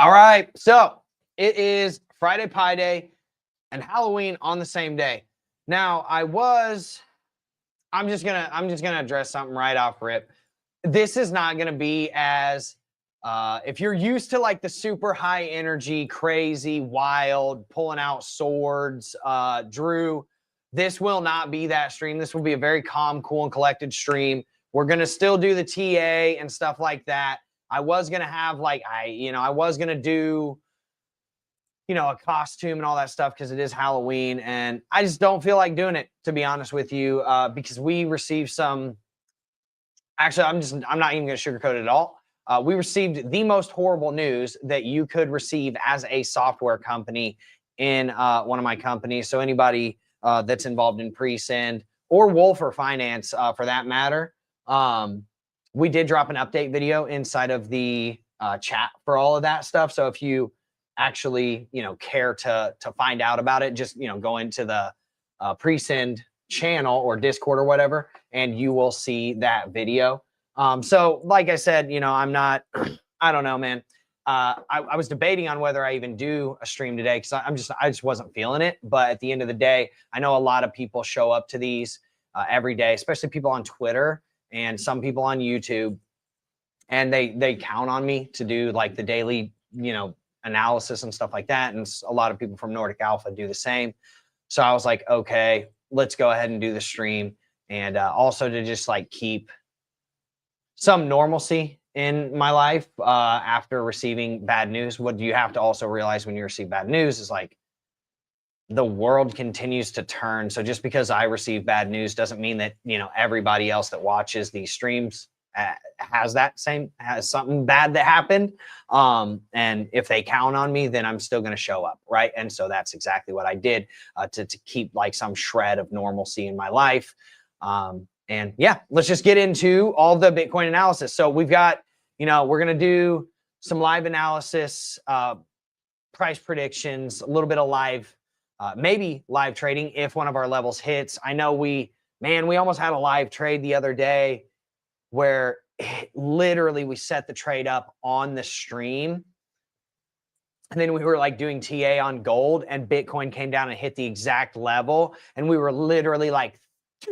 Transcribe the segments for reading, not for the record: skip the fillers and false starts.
All right, so it is Friday Pie Day and Halloween on the same day. Now, I'm just gonna address something right off rip. This is not gonna be as if you're used to like the super high energy, crazy, wild, pulling out swords, Drew. This will not be that stream. This will be a very calm, cool, and collected stream. We're gonna still do the TA and stuff like that. I was gonna have like I was gonna do a costume and all that stuff because it is Halloween, and I just don't feel like doing it, to be honest with you, because we received some. Actually, I'm not even gonna sugarcoat it at all. We received the most horrible news that you could receive as a software company in one of my companies. So anybody that's involved in pre-send or Wolfer Finance, for that matter. We did drop an update video inside of the chat for all of that stuff. So if you actually, care to find out about it, just, go into the pre-send channel or Discord or whatever, and you will see that video. So like I said, I'm not, I don't know, man. I was debating on whether I even do a stream today because I just wasn't feeling it. But at the end of the day, I know a lot of people show up to these every day, especially people on Twitter and some people on YouTube, and they count on me to do like the daily, analysis and stuff like that. And a lot of people from Nordic Alpha do the same. So I was like, okay, let's go ahead and do the stream. And also to just like keep some normalcy in my life after receiving bad news. What you have to also realize when you receive bad news is like the world continues to turn. So just because I receive bad news doesn't mean that, everybody else that watches these streams has something bad that happened. And if they count on me, then I'm still going to show up. Right. And so that's exactly what I did to keep like some shred of normalcy in my life. And yeah, let's just get into all the Bitcoin analysis. So we've got, we're going to do some live analysis, price predictions, a little bit of live, maybe live trading if one of our levels hits. I know we almost had a live trade the other day where literally we set the trade up on the stream. And then we were like doing TA on gold and Bitcoin came down and hit the exact level. And we were literally like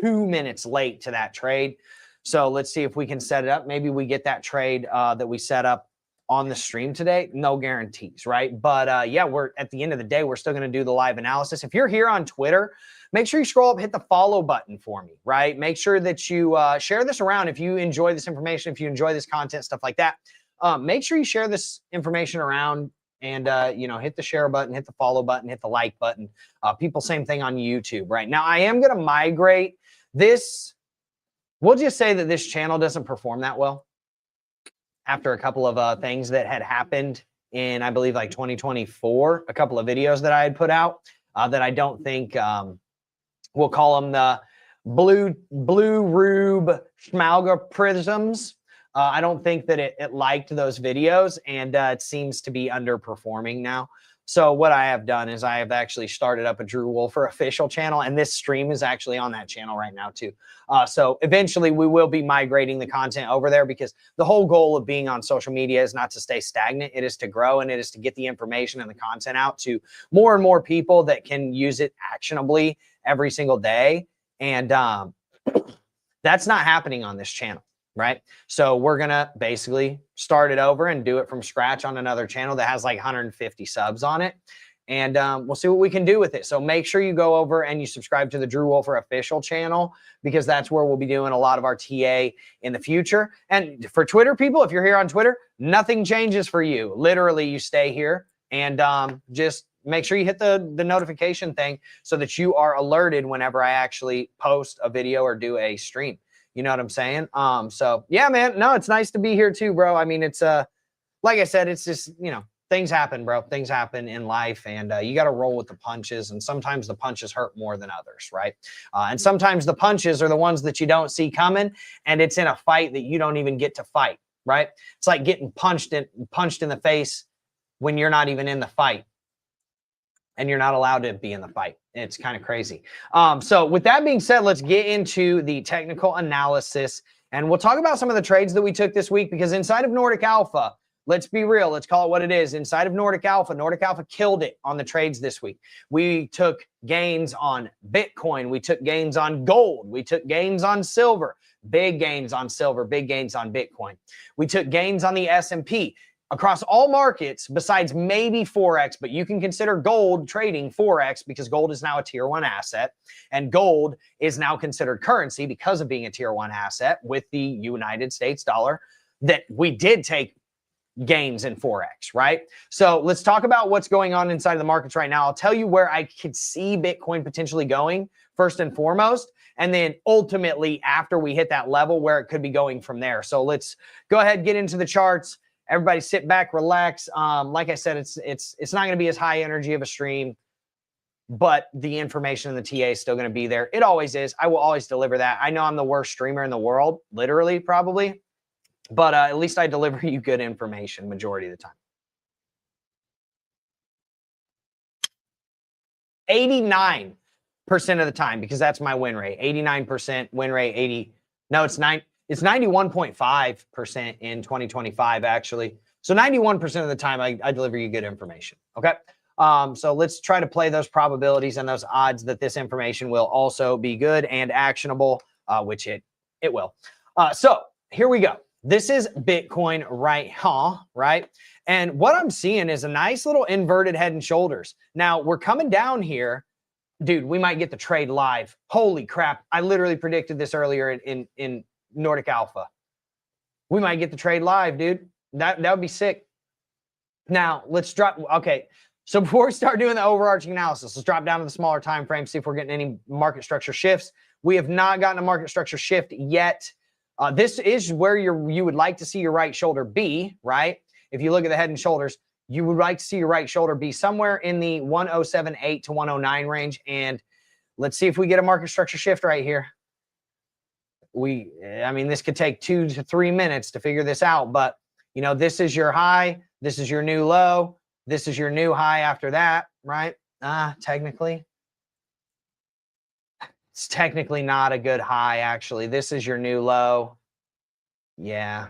2 minutes late to that trade. So let's see if we can set it up. Maybe we get that trade that we set up on the stream today. No guarantees, right? But yeah, we're at the end of the day, we're still going to do the live analysis. If you're here on Twitter, make sure you scroll up, hit the follow button for me, right? Make sure that you share this around if you enjoy this information, if you enjoy this content, stuff like that. Make sure you share this information around and, hit the share button, hit the follow button, hit the like button. People, same thing on YouTube, right? Now, I am going to migrate this. We'll just say that this channel doesn't perform that well after a couple of things that had happened in, I believe, like 2024, a couple of videos that I had put out that I don't think, we'll call them the blue rube schmalgaprisms. I don't think that it liked those videos, and it seems to be underperforming now. So what I have done is I have actually started up a Drew Wolfer official channel, and this stream is actually on that channel right now too. So eventually we will be migrating the content over there because the whole goal of being on social media is not to stay stagnant. It is to grow, and it is to get the information and the content out to more and more people that can use it actionably every single day. And that's not happening on this channel. Right. So we're going to basically start it over and do it from scratch on another channel that has like 150 subs on it. And we'll see what we can do with it. So make sure you go over and you subscribe to the Drew Wolfer official channel, because that's where we'll be doing a lot of our TA in the future. And for Twitter people, if you're here on Twitter, nothing changes for you. Literally, you stay here and just make sure you hit the notification thing so that you are alerted whenever I actually post a video or do a stream. You know what I'm saying? So yeah, man, no, it's nice to be here too, bro. I mean, it's like I said, it's just, things happen, bro. Things happen in life, and you got to roll with the punches. And sometimes the punches hurt more than others, right? And sometimes the punches are the ones that you don't see coming, and it's in a fight that you don't even get to fight, right? It's like getting punched in the face when you're not even in the fight, and you're not allowed to be in the fight. It's kind of crazy. So with that being said, let's get into the technical analysis, and we'll talk about some of the trades that we took this week, because inside of Nordic Alpha, let's be real. Let's call it what it is. Inside of Nordic Alpha killed it on the trades this week. We took gains on Bitcoin. We took gains on gold. We took gains on silver. Big gains on silver. Big gains on Bitcoin. We took gains on the S&P. Across all markets, besides maybe Forex, but you can consider gold trading Forex because gold is now a tier 1 asset, and gold is now considered currency because of being a tier 1 asset with the United States dollar, that we did take gains in Forex, right? So let's talk about what's going on inside of the markets right now. I'll tell you where I could see Bitcoin potentially going first and foremost, and then ultimately after we hit that level where it could be going from there. So let's go ahead, get into the charts. Everybody sit back, relax. Like I said, it's not going to be as high energy of a stream, but the information in the TA is still going to be there. It always is. I will always deliver that. I know I'm the worst streamer in the world, literally, probably, but at least I deliver you good information majority of the time. 89% of the time, because that's my win rate. 89% win rate. It's 91.5% in 2025, actually. So 91% of the time, I deliver you good information, okay? So let's try to play those probabilities and those odds that this information will also be good and actionable, which it will. So here we go. This is Bitcoin right? And what I'm seeing is a nice little inverted head and shoulders. Now, we're coming down here. Dude, we might get the trade live. Holy crap. I literally predicted this earlier in Nordic Alpha. We might get the trade live, dude. That would be sick. Now, let's drop. Okay, so before we start doing the overarching analysis, let's drop down to the smaller time frame, see if we're getting any market structure shifts. We have not gotten a market structure shift yet. This is where you would like to see your right shoulder be, right? If you look at the head and shoulders, you would like to see your right shoulder be somewhere in the 107.8 to 109 range. And let's see if we get a market structure shift right here. I mean, this could take 2 to 3 minutes to figure this out, but you know, this is your high, this is your new low, this is your new high after that, right? Technically, it's technically not a good high, actually. This is your new low. Yeah.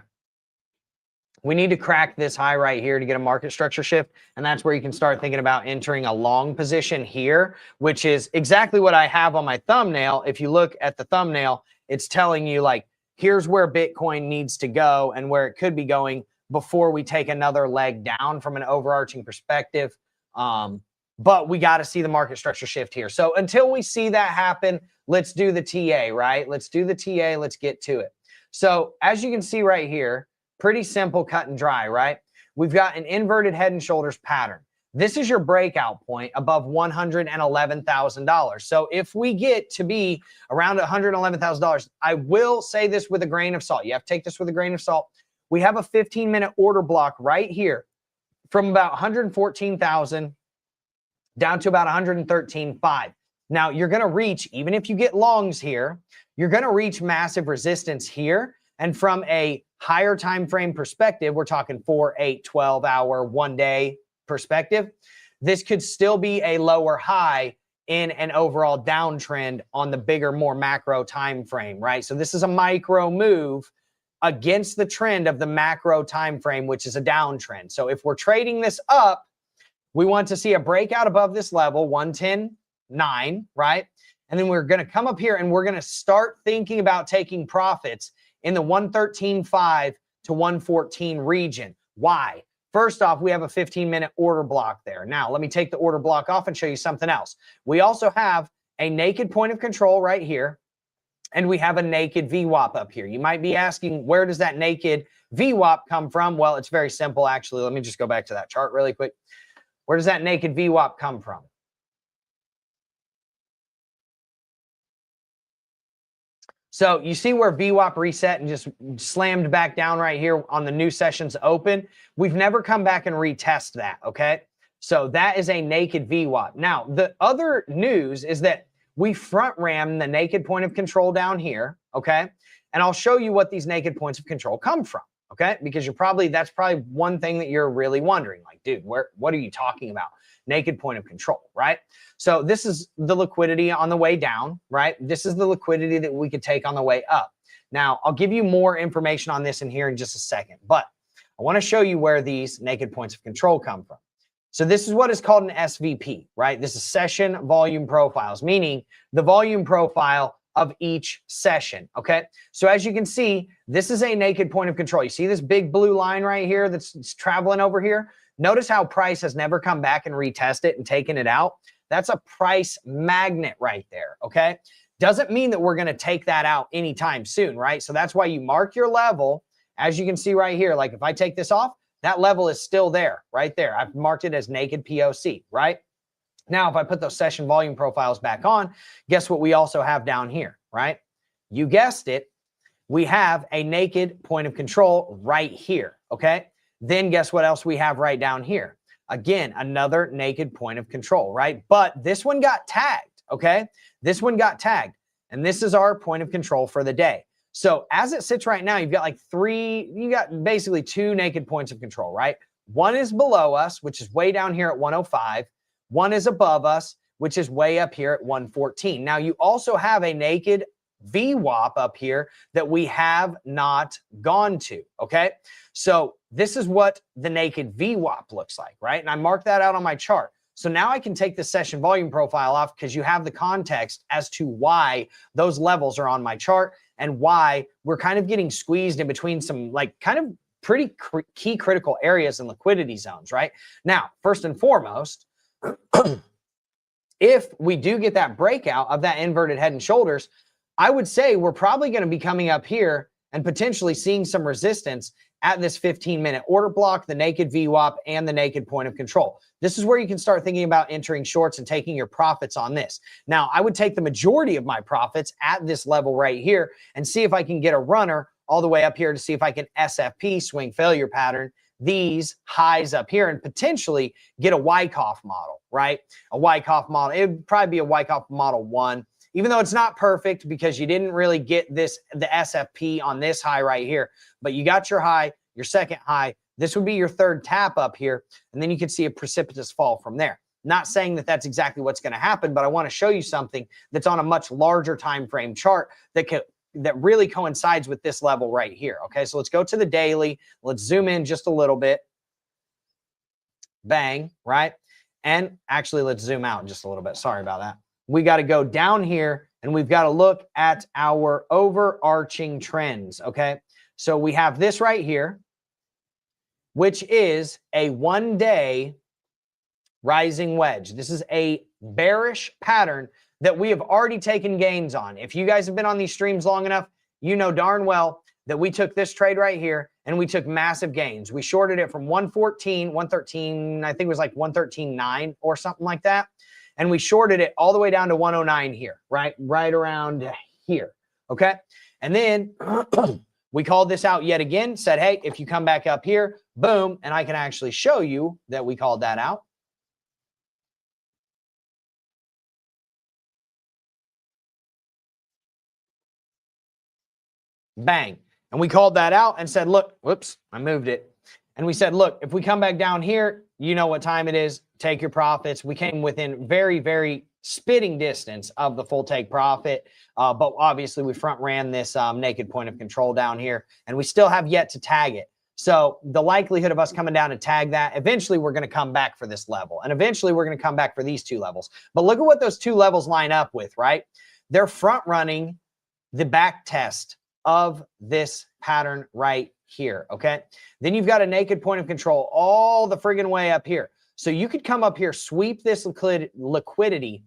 We need to crack this high right here to get a market structure shift, and that's where you can start thinking about entering a long position here, which is exactly what I have on my thumbnail. If you look at the thumbnail, it's telling you, like, here's where Bitcoin needs to go and where it could be going before we take another leg down from an overarching perspective. But we got to see the market structure shift here. So until we see that happen, let's do the TA, right? Let's do the TA. Let's get to it. So as you can see right here, pretty simple, cut and dry, right? We've got an inverted head and shoulders pattern. This is your breakout point above $111,000. So if we get to be around $111,000, I will say this with a grain of salt. You have to take this with a grain of salt. We have a 15-minute order block right here from about 114,000 down to about 113.5. Now you're going to reach, even if you get longs here, you're going to reach massive resistance here. And from a higher time frame perspective, we're talking 4, 8, 12 hour, 1 day perspective, this could still be a lower high in an overall downtrend on the bigger, more macro time frame, right? So this is a micro move against the trend of the macro time frame, which is a downtrend. So if we're trading this up, we want to see a breakout above this level, 110.9, right? And then we're going to come up here and we're going to start thinking about taking profits in the 113.5 to 114 region. Why? First off, we have a 15-minute order block there. Now, let me take the order block off and show you something else. We also have a naked point of control right here, and we have a naked VWAP up here. You might be asking, where does that naked VWAP come from? Well, it's very simple, actually. Let me just go back to that chart really quick. Where does that naked VWAP come from? So you see where VWAP reset and just slammed back down right here on the new sessions open. We've never come back and retest that, okay? So that is a naked VWAP. Now, the other news is that we front ram the naked point of control down here, okay? And I'll show you what these naked points of control come from, okay? Because that's probably one thing that you're really wondering, like, dude, what are you talking about? Naked point of control, right? So this is the liquidity on the way down, right? This is the liquidity that we could take on the way up. Now, I'll give you more information on this in here in just a second, but I want to show you where these naked points of control come from. So this is what is called an SVP, right? This is session volume profiles, meaning the volume profile of each session, okay? So as you can see, this is a naked point of control. You see this big blue line right here that's traveling over here? Notice how price has never come back and retested it and taken it out. That's a price magnet right there, okay? Doesn't mean that we're going to take that out anytime soon, right? So that's why you mark your level. As you can see right here, like if I take this off, that level is still there, right there. I've marked it as naked POC, right? Now, if I put those session volume profiles back on, guess what we also have down here, right? You guessed it. We have a naked point of control right here, okay? Then guess what else we have right down here? Again, another naked point of control, right? But this one got tagged, okay? This one got tagged, and this is our point of control for the day. So as it sits right now, you've got like you got basically two naked points of control, right? One is below us, which is way down here at 105. One is above us, which is way up here at 114. Now you also have a naked VWAP up here that we have not gone to, okay? So this is what the naked VWAP looks like, right? And I marked that out on my chart. So now I can take the session volume profile off because you have the context as to why those levels are on my chart and why we're kind of getting squeezed in between some like kind of pretty key critical areas and liquidity zones, right? Now, first and foremost, if we do get that breakout of that inverted head and shoulders, I would say we're probably going to be coming up here and potentially seeing some resistance at this 15-minute order block, the naked VWAP, and the naked point of control. This is where you can start thinking about entering shorts and taking your profits on this. Now, I would take the majority of my profits at this level right here and see if I can get a runner all the way up here to see if I can SFP, swing failure pattern, these highs up here and potentially get a Wyckoff model, right? A Wyckoff model. It would probably be a Wyckoff model 1. Even though it's not perfect because you didn't really get the SFP on this high right here, but you got your high, your second high. This would be your third tap up here, and then you could see a precipitous fall from there. Not saying that that's exactly what's going to happen, but I want to show you something that's on a much larger time frame chart that really coincides with this level right here. Okay, so let's go to the daily. Let's zoom in just a little bit. Bang, right? And actually, let's zoom out just a little bit. Sorry about that. We got to go down here and we've got to look at our overarching trends, okay? So we have this right here, which is a one-day rising wedge. This is a bearish pattern that we have already taken gains on. If you guys have been on these streams long enough, you know darn well that we took this trade right here and we took massive gains. We shorted it from 113, I think it was like 113.9 or something like that. And we shorted it all the way down to 109 here, right around here, okay? And then we called this out yet again, said, hey, if you come back up here, boom, and I can actually show you that we called that out. Bang. And we called that out and said, look, whoops, I moved it. And we said, look, if we come back down here, you know what time it is, take your profits. We came within very, very spitting distance of the full take profit. But obviously we front ran this naked point of control down here and we still have yet to tag it. So the likelihood of us coming down to tag that, eventually we're going to come back for this level. And eventually we're going to come back for these two levels. But look at what those two levels line up with, right? They're front running the back test of this pattern right here, okay? Then you've got a naked point of control all the friggin' way up here. So you could come up here, sweep this liquidity,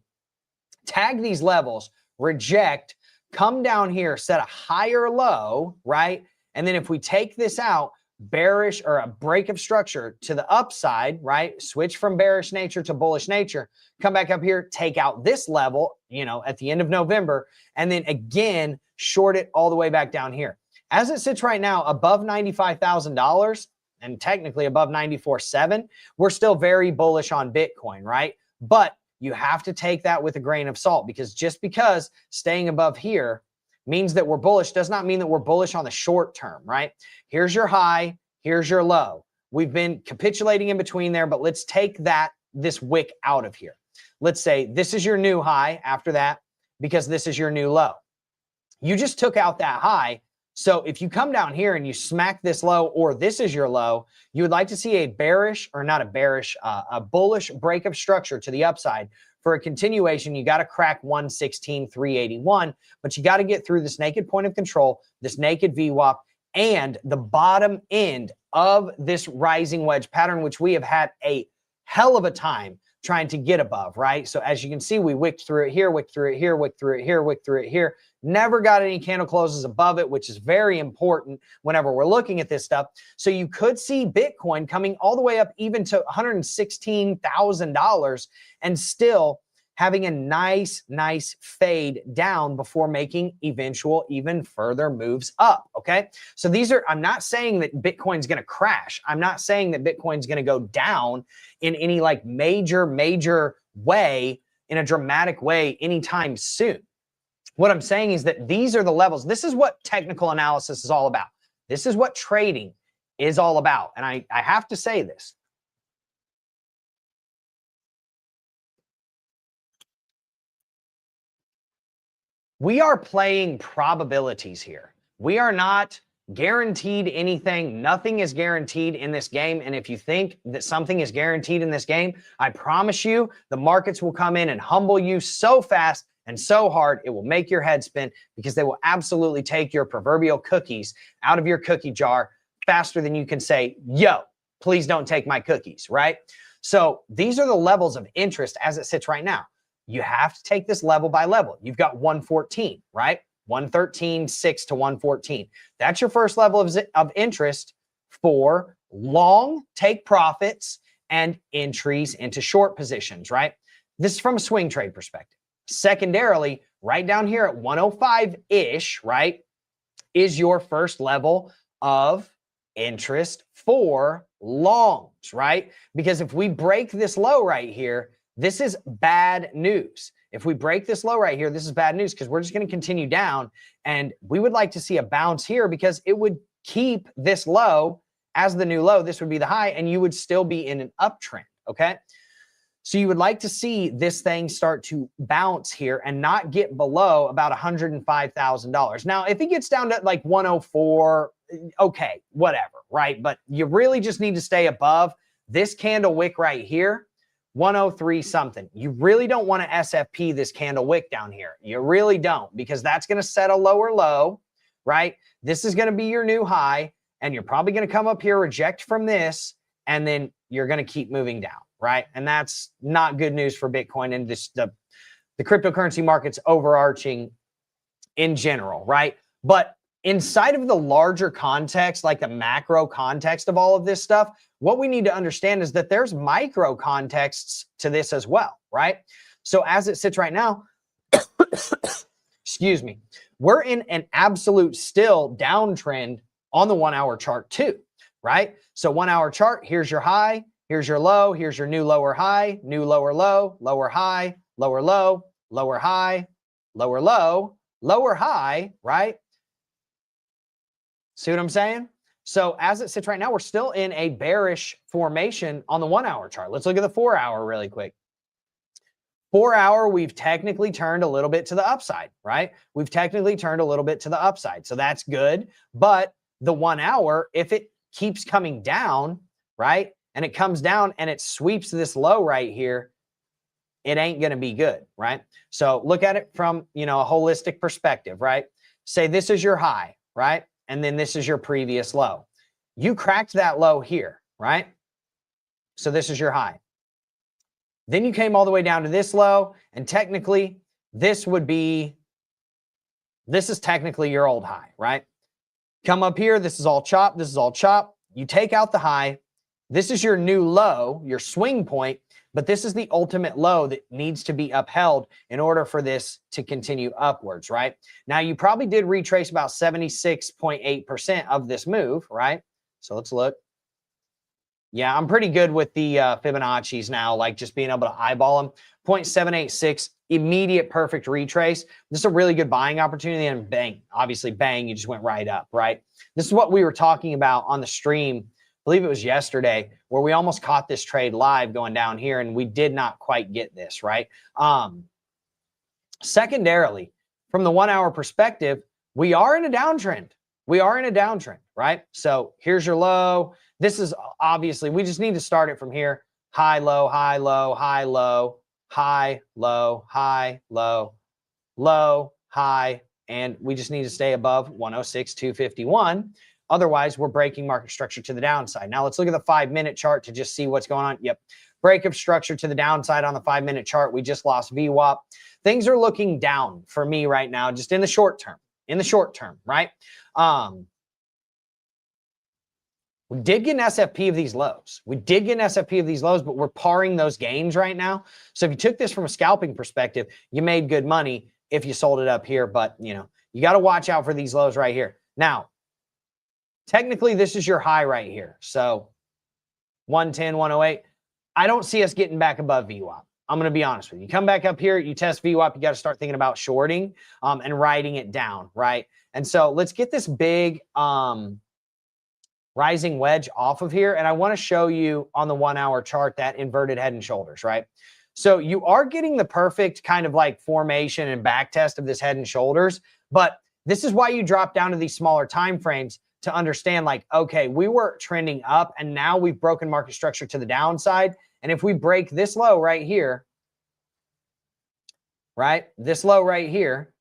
tag these levels, reject, come down here, set a higher low, right? And then if we take this out, bearish or a break of structure to the upside, right? Switch from bearish nature to bullish nature, come back up here, take out this level, you know, at the end of November, and then again, short it all the way back down here. As it sits right now above $95,000 and technically above 94.7, we're still very bullish on Bitcoin, right? But you have to take that with a grain of salt because just because staying above here means that we're bullish does not mean that we're bullish on the short term, right? Here's your high, here's your low. We've been capitulating in between there, but let's take this wick out of here. Let's say this is your new high after that because this is your new low. You just took out that high. So if you come down here and you smack this low, or this is your low, you would like to see a bearish, or not a bearish, a bullish break of structure to the upside. For a continuation, you got to crack 116,381, but you got to get through this naked point of control, this naked VWAP, and the bottom end of this rising wedge pattern, which we have had a hell of a time trying to get above, right? So as you can see, we wicked through it here, wicked through it here, wicked through it here, wicked through it here. Never got any candle closes above it, which is very important whenever we're looking at this stuff. So you could see Bitcoin coming all the way up even to $116,000 and still having a nice fade down before making eventual even further moves up, okay? So these are, I'm not saying that Bitcoin's gonna crash. I'm not saying that Bitcoin's gonna go down in any like major way, in a dramatic way anytime soon. What I'm saying is that these are the levels. This is what technical analysis is all about. This is what trading is all about. And I have to say this. We are playing probabilities here. We are not guaranteed anything. Nothing is guaranteed in this game. And if you think that something is guaranteed in this game, I promise you the markets will come in and humble you so fast and so hard, it will make your head spin, because they will absolutely take your proverbial cookies out of your cookie jar faster than you can say, yo, please don't take my cookies, right? So these are the levels of interest as it sits right now. You have to take this level by level. You've got 114, right? 113.6 to 114. That's your first level of interest for long take profits and entries into short positions, right? This is from a swing trade perspective. Secondarily, right down here at 105-ish, right, is your first level of interest for longs, right? Because if we break this low right here, this is bad news. If we break this low right here, this is bad news, because we're just going to continue down, and we would like to see a bounce here, because it would keep this low as the new low. This would be the high, and you would still be in an uptrend, okay? So you would like to see this thing start to bounce here and not get below about $105,000. Now, if it gets down to like 104, okay, whatever, right? But you really just need to stay above this candle wick right here, 103 something. You really don't want to SFP this candle wick down here. You really don't, because that's going to set a lower low, right? This is going to be your new high, and you're probably going to come up here, reject from this, and then you're going to keep moving down, right? And that's not good news for Bitcoin and this, the cryptocurrency markets overarching in general, right? But inside of the larger context, like the macro context of all of this stuff, what we need to understand is that there's micro contexts to this as well, right? So as it sits right now, excuse me, we're in an absolute still downtrend on the 1 hour chart too, right? So 1 hour chart, here's your high, here's your low, here's your new lower high, new lower low, lower high, lower low, lower high, lower low, lower high, right? See what I'm saying? So as it sits right now, we're still in a bearish formation on the 1 hour chart. Let's look at the 4 hour really quick. 4 hour, we've technically turned a little bit to the upside, right? We've technically turned a little bit to the upside. So that's good. But the 1 hour, if it keeps coming down, right? And it comes down and it sweeps this low right here, it ain't going to be good, right? So look at it from, you know, a holistic perspective, right? Say this is your high, right? And then this is your previous low. You cracked that low here, right? So this is your high. Then you came all the way down to this low, and technically this is technically your old high, right? Come up here, this is all chop, this is all chop. You take out the high. This is your new low, your swing point, but this is the ultimate low that needs to be upheld in order for this to continue upwards, right? Now, you probably did retrace about 76.8% of this move, right? So let's look. Yeah, I'm pretty good with the Fibonacci's now, like just being able to eyeball them. 0.786, immediate perfect retrace. This is a really good buying opportunity, and bang, obviously bang, you just went right up, right? This is what we were talking about on the stream, I believe it was yesterday, where we almost caught this trade live going down here, and we did not quite get this, right? Secondarily, from the 1 hour perspective, we are in a downtrend. we are in a downtrend, right? So here's your low. This is obviously, we just need to start it from here. High, low, high, low, high, low, high, low, high, low, low, high, and we just need to stay above 106,251. Otherwise, we're breaking market structure to the downside. Now let's look at the 5-minute chart to just see what's going on. Yep. Break of structure to the downside on the 5-minute chart. We just lost VWAP. Things are looking down for me right now, just in the short term. In the short term, right? We did get an SFP of these lows. We did get an SFP of these lows, but we're paring those gains right now. So if you took this from a scalping perspective, you made good money if you sold it up here. But, you know, you got to watch out for these lows right here. Now, technically, this is your high right here. So 110, 108. I don't see us getting back above VWAP. I'm going to be honest with you. You come back up here, you test VWAP, you got to start thinking about shorting and riding it down, right? And so let's get this big rising wedge off of here. And I want to show you on the 1-hour chart that inverted head and shoulders, right? So you are getting the perfect kind of like formation and back test of this head and shoulders. But this is why you drop down to these smaller time frames to understand like, okay, we were trending up and now we've broken market structure to the downside. And if we break this low right here, right, this low right here,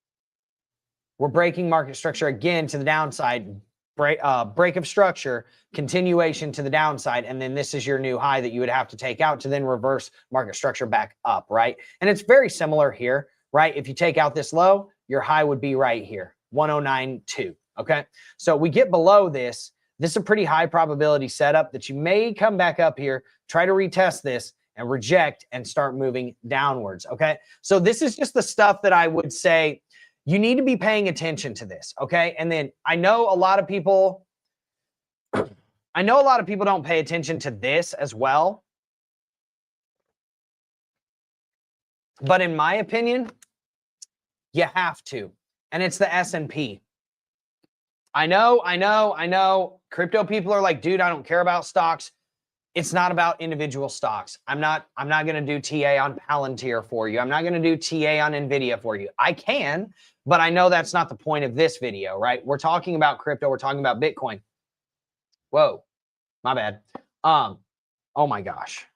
we're breaking market structure again to the downside, break of structure, continuation to the downside. And then this is your new high that you would have to take out to then reverse market structure back up, right? And it's very similar here, right? If you take out this low, your high would be right here, 109.2. Okay, so we get below this. This is a pretty high probability setup that you may come back up here, try to retest this and reject and start moving downwards. Okay, so this is just the stuff that I would say you need to be paying attention to this. Okay, and then I know a lot of people don't pay attention to this as well. But in my opinion, you have to. And it's the S&P. I know. Crypto people are like, dude, I don't care about stocks. It's not about individual stocks. I'm not going to do TA on Palantir for you. I'm not going to do TA on Nvidia for you. I can, but I know that's not the point of this video, right? We're talking about crypto. We're talking about Bitcoin. Whoa, my bad. Oh my gosh.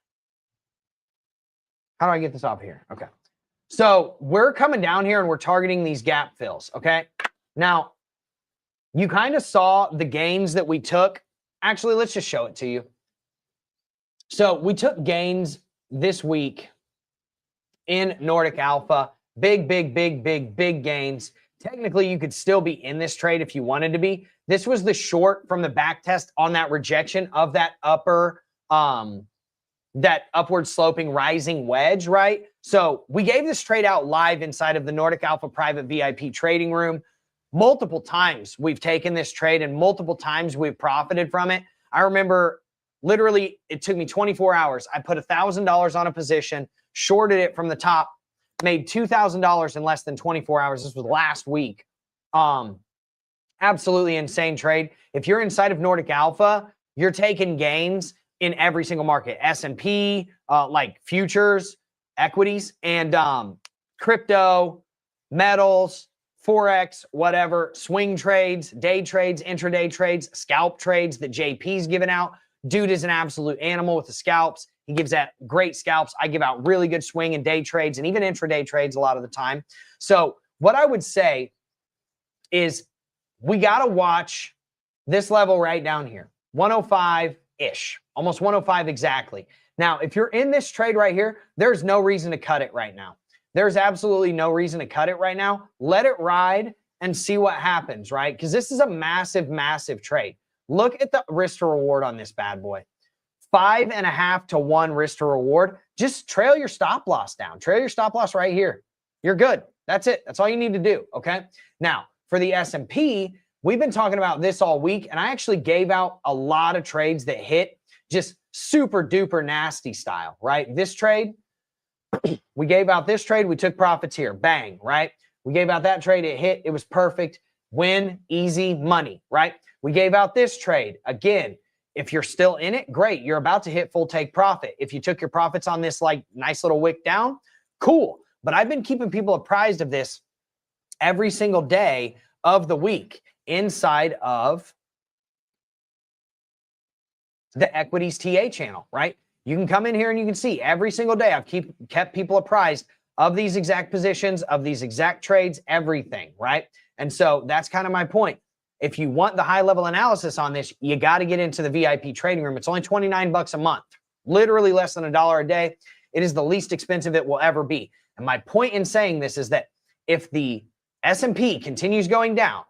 How do I get this off here? Okay. So we're coming down here and we're targeting these gap fills. Okay. Now, you kind of saw the gains that we took. Actually, let's just show it to you. So we took gains this week in Nordic Alpha. Big gains. Technically, you could still be in this trade if you wanted to be. This was the short from the back test on that rejection of that that upward sloping rising wedge, right? So we gave this trade out live inside of the Nordic Alpha private VIP trading room. Multiple times we've taken this trade and multiple times we've profited from it. I remember literally it took me 24 hours. I put $1,000 on a position, shorted it from the top, made $2,000 in less than 24 hours. This was last week. Absolutely insane trade. If you're inside of Nordic Alpha, you're taking gains in every single market, S&P, like futures, equities, and crypto, metals, Forex, whatever, swing trades, day trades, intraday trades, scalp trades that JP's giving out. Dude is an absolute animal with the scalps. He gives out great scalps. I give out really good swing and day trades and even intraday trades a lot of the time. So what I would say is we got to watch this level right down here, 105-ish, almost 105 exactly. Now, if you're in this trade right here, there's no reason to cut it right now. There's absolutely no reason to cut it right now. Let it ride and see what happens, right? Because this is a massive trade. Look at the risk to reward on this bad boy. 5.5 to 1 risk to reward. Just trail your stop loss down. Trail your stop loss right here. You're good. That's it. That's all you need to do, okay? Now, for the S&P, we've been talking about this all week, and I actually gave out a lot of trades that hit just super duper nasty style, right? This trade, we gave out this trade, we took profits here, bang, right? We gave out that trade, it hit, it was perfect, win, easy money, right? We gave out this trade, again, if you're still in it, great, you're about to hit full take profit. If you took your profits on this like nice little wick down, cool. But I've been keeping people apprised of this every single day of the week. inside of the equities TA channel, right? You can come in here and you can see every single day I've kept people apprised of these exact positions, of these exact trades, everything, right? And so that's kind of my point. If you want the high level analysis on this, you got to get into the VIP trading room. It's only 29 bucks a month, literally less than $1 a day. It is the least expensive it will ever be. And my point in saying this is that if the S&P continues going down,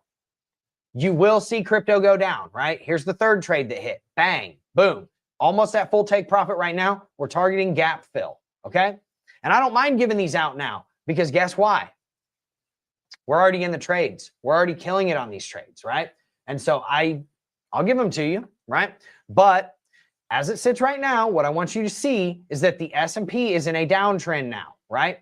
you will see crypto go down, right? Here's the third trade that hit. Bang, boom. Almost at full take profit right now. We're targeting gap fill, okay? And I don't mind giving these out now because guess why? We're already in the trades. We're already killing it on these trades, right? And so I'll give them to you, right? But as it sits right now, what I want you to see is that the S&P is in a downtrend now, right?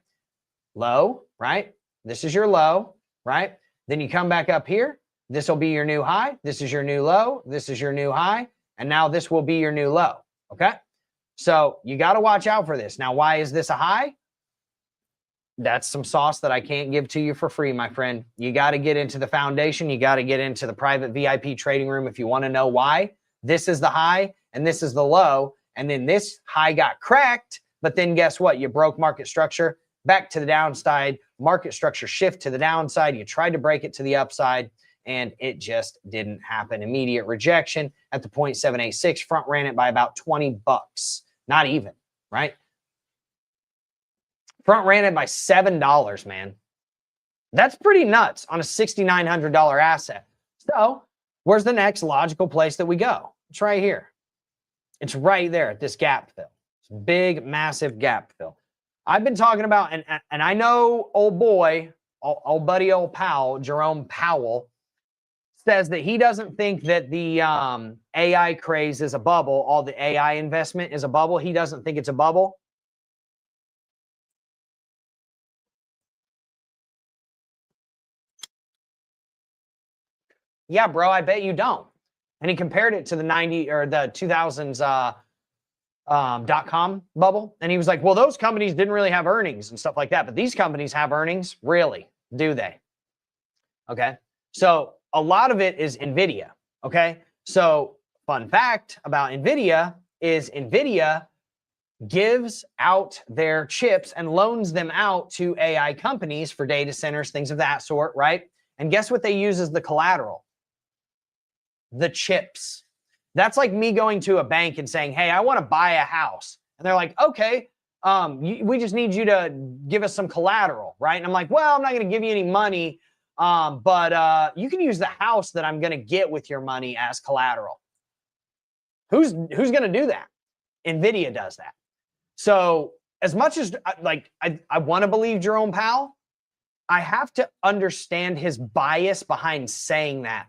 Low, right? This is your low, right? Then you come back up here. This will be your new high. This is your new low. This is your new high. And now this will be your new low, okay? So you got to watch out for this. Now, why is this a high? That's some sauce that I can't give to you for free, my friend. You got to get into the foundation. You got to get into the private VIP trading room if you want to know why. This is the high and this is the low. And then this high got cracked, but then guess what? You broke market structure back to the downside. Market structure shift to the downside. You tried to break it to the upside and it just didn't happen. Immediate rejection at the 0.786. Front ran it by about 20 bucks. Not even, right? Front ran it by $7, man. That's pretty nuts on a $6,900 asset. So where's the next logical place that we go? It's right here. It's right there at this gap fill. It's big, massive gap fill. I've been talking about, and I know old boy, old buddy, old pal, Jerome Powell, says that he doesn't think that the AI craze is a bubble. All the AI investment is a bubble. He doesn't think it's a bubble. Yeah, bro, I bet you don't. And he compared it to the 2000s .com bubble. And he was like, well, those companies didn't really have earnings and stuff like that. But these companies have earnings. Really? Do they? Okay. So a lot of it is NVIDIA. Okay. So fun fact about NVIDIA is NVIDIA gives out their chips and loans them out to AI companies for data centers, things of that sort, right? And guess what they use as the collateral? The chips. That's like me going to a bank and saying, hey, I want to buy a house. And they're like, okay, we just need you to give us some collateral, right? And I'm like, well, I'm not going to give you any money, but you can use the house that I'm going to get with your money as collateral. Who's going to do that? NVIDIA does that. So as much as I want to believe Jerome Powell, I have to understand his bias behind saying that.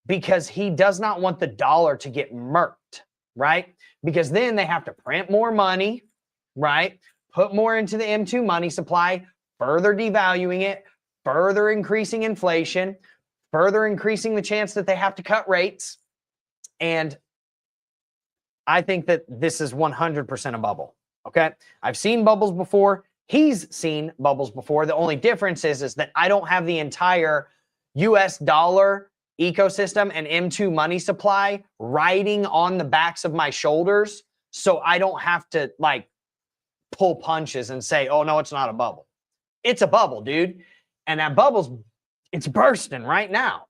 Because he does not want the dollar to get murked, right? Because then they have to print more money, right? Put more into the M2 money supply, further devaluing it, further increasing inflation, further increasing the chance that they have to cut rates. And I think that this is 100% a bubble, okay? I've seen bubbles before. He's seen bubbles before. The only difference is that I don't have the entire US dollar ecosystem and M2 money supply riding on the backs of my shoulders, so I don't have to like pull punches and say, oh no, it's not a bubble. It's a bubble, dude. And that bubble's, it's bursting right now.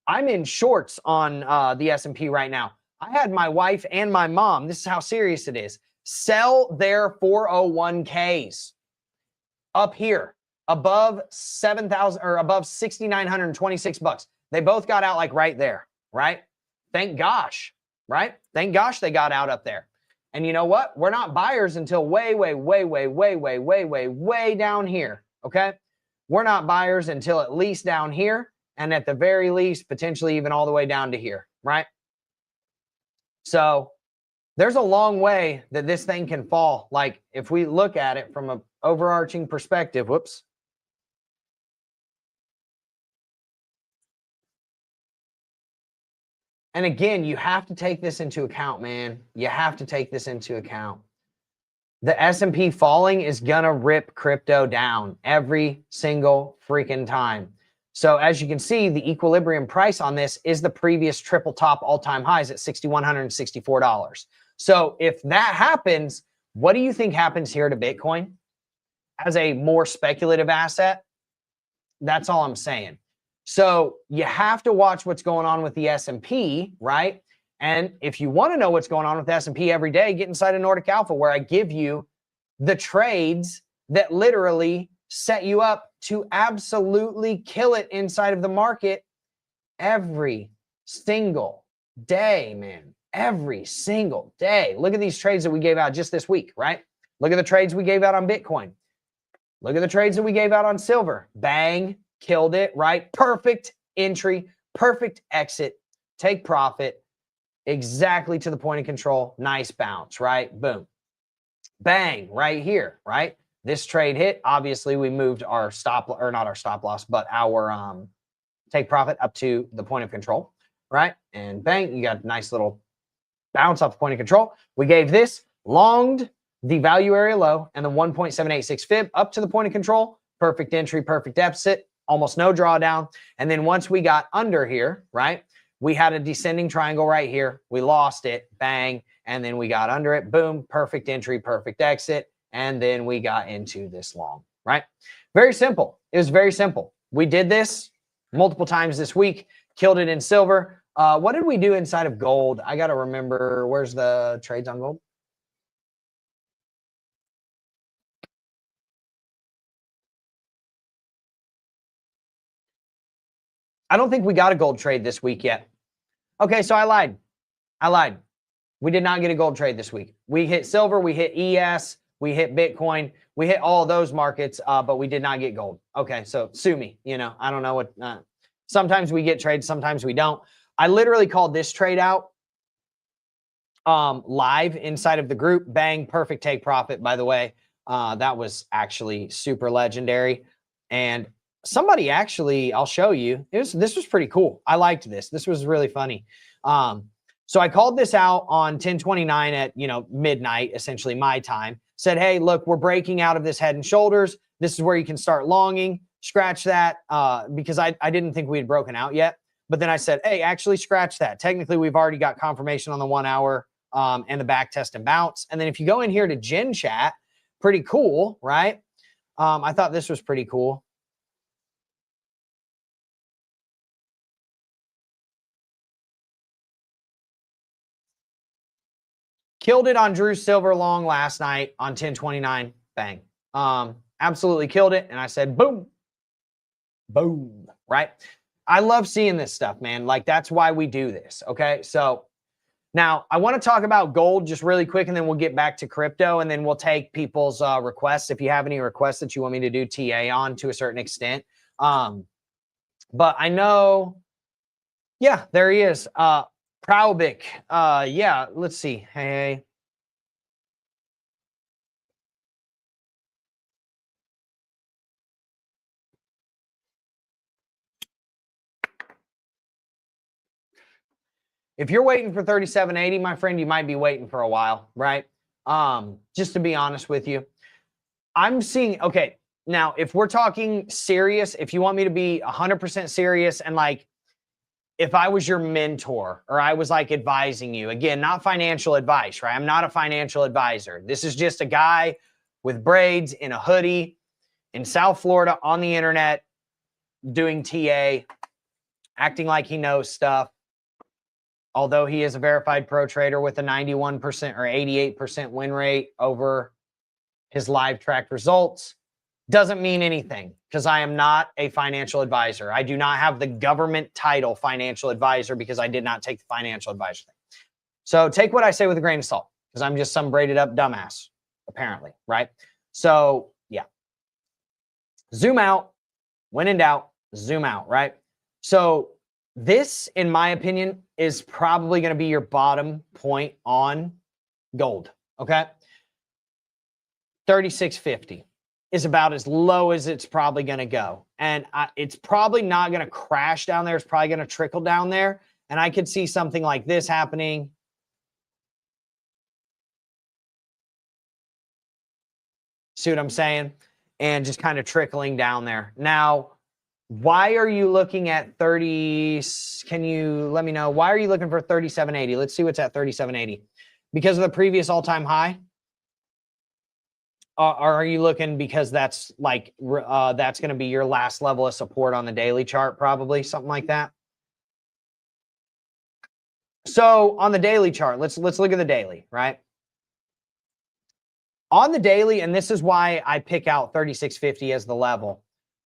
I'm in shorts on the S&P right now. I had my wife and my mom, this is how serious it is, sell their 401ks up here above 7,000 or above 6,926 bucks. They both got out like right there, right? Thank gosh, right? Thank gosh they got out up there. And you know what? We're not buyers until way down here, okay? We're not buyers until at least down here, and at the very least, potentially even all the way down to here, right? So there's a long way that this thing can fall. Like if we look at it from an overarching perspective, whoops. And again, you have to take this into account, man. You have to take this into account. The S&P falling is gonna rip crypto down every single freaking time. So as you can see, the equilibrium price on this is the previous triple top all-time highs at $6,164. So if that happens, what do you think happens here to Bitcoin as a more speculative asset? That's all I'm saying. So you have to watch what's going on with the S&P, right? And if you want to know what's going on with the S&P every day, get inside of Nordic Alpha, where I give you the trades that literally set you up to absolutely kill it inside of the market every single day, man. Every single day. Look at these trades that we gave out just this week, right? Look at the trades we gave out on Bitcoin. Look at the trades that we gave out on silver. Bang, killed it, right? Perfect entry, perfect exit, take profit, exactly to the point of control. Nice bounce, right? Boom. Bang, right here, right? This trade hit. Obviously, we moved our stop, or not our stop loss, but our take profit up to the point of control, right? And bang, you got a nice little bounce off the point of control. We gave this longed the value area low and the 1.786 fib up to the point of control. Perfect entry, perfect deficit, almost no drawdown. And then once we got under here, right, we had a descending triangle right here. We lost it, bang, and then we got under it, boom, perfect entry, perfect exit, and then we got into this long, right? Very simple. It was very simple. We did this multiple times this week, killed it in silver. What did we do inside of gold? I got to remember, where's the trades on gold? I don't think we got a gold trade this week yet. Okay, so I lied. We did not get a gold trade this week. We hit silver, we hit ES, we hit Bitcoin, we hit all those markets, but we did not get gold. Okay, so sue me. You know, I don't know what. Sometimes we get trades, sometimes we don't. I literally called this trade out live inside of the group. Bang, perfect take profit, by the way. That was actually super legendary. And somebody actually, I'll show you, this was pretty cool. I liked this. This was really funny. So I called this out on 1029 at, midnight, essentially my time. Said, hey, look, we're breaking out of this head and shoulders. This is where you can start longing. Scratch that, because I didn't think we had broken out yet. But then I said, hey, actually scratch that. Technically, we've already got confirmation on the 1 hour and the back test and bounce. And then if you go in here to Gen Chat, pretty cool, right? I thought this was pretty cool. Killed it on Drew Silver long last night on 1029. Bang. Absolutely killed it. And I said, boom, boom, right? I love seeing this stuff, man. Like, that's why we do this. Okay. So now I want to talk about gold just really quick, and then we'll get back to crypto, and then we'll take people's requests. If you have any requests that you want me to do TA on to a certain extent. But I know, yeah, there he is. Proubik. Yeah, let's see. Hey. If you're waiting for 3780, my friend, you might be waiting for a while, right? Just to be honest with you. I'm seeing, okay, now if we're talking serious, if you want me to be 100% serious, and like, if I was your mentor or I was like advising you, again, not financial advice, right? I'm not a financial advisor. This is just a guy with braids in a hoodie in South Florida on the internet doing TA, acting like he knows stuff. Although he is a verified pro trader with a 91% or 88% win rate over his live tracked results, doesn't mean anything, because I am not a financial advisor. I do not have the government title financial advisor, because I did not take the financial advisor thing. So take what I say with a grain of salt, because I'm just some braided up dumbass, apparently, right? So yeah. Zoom out. When in doubt, zoom out, right? So this, in my opinion, is probably going to be your bottom point on gold, okay? 3650 is about as low as it's probably going to go. And it's probably not going to crash down there. It's probably going to trickle down there. And I could see something like this happening. See what I'm saying? And just kind of trickling down there. Now, Why are you looking at 30? Can you let me know? Why are you looking for 3780? Let's see what's at 3780. Because of the previous all-time high? Or are you looking because that's like, that's going to be your last level of support on the daily chart, probably something like that? So on the daily chart, let's look at the daily, right? On the daily, and this is why I pick out 3650 as the level.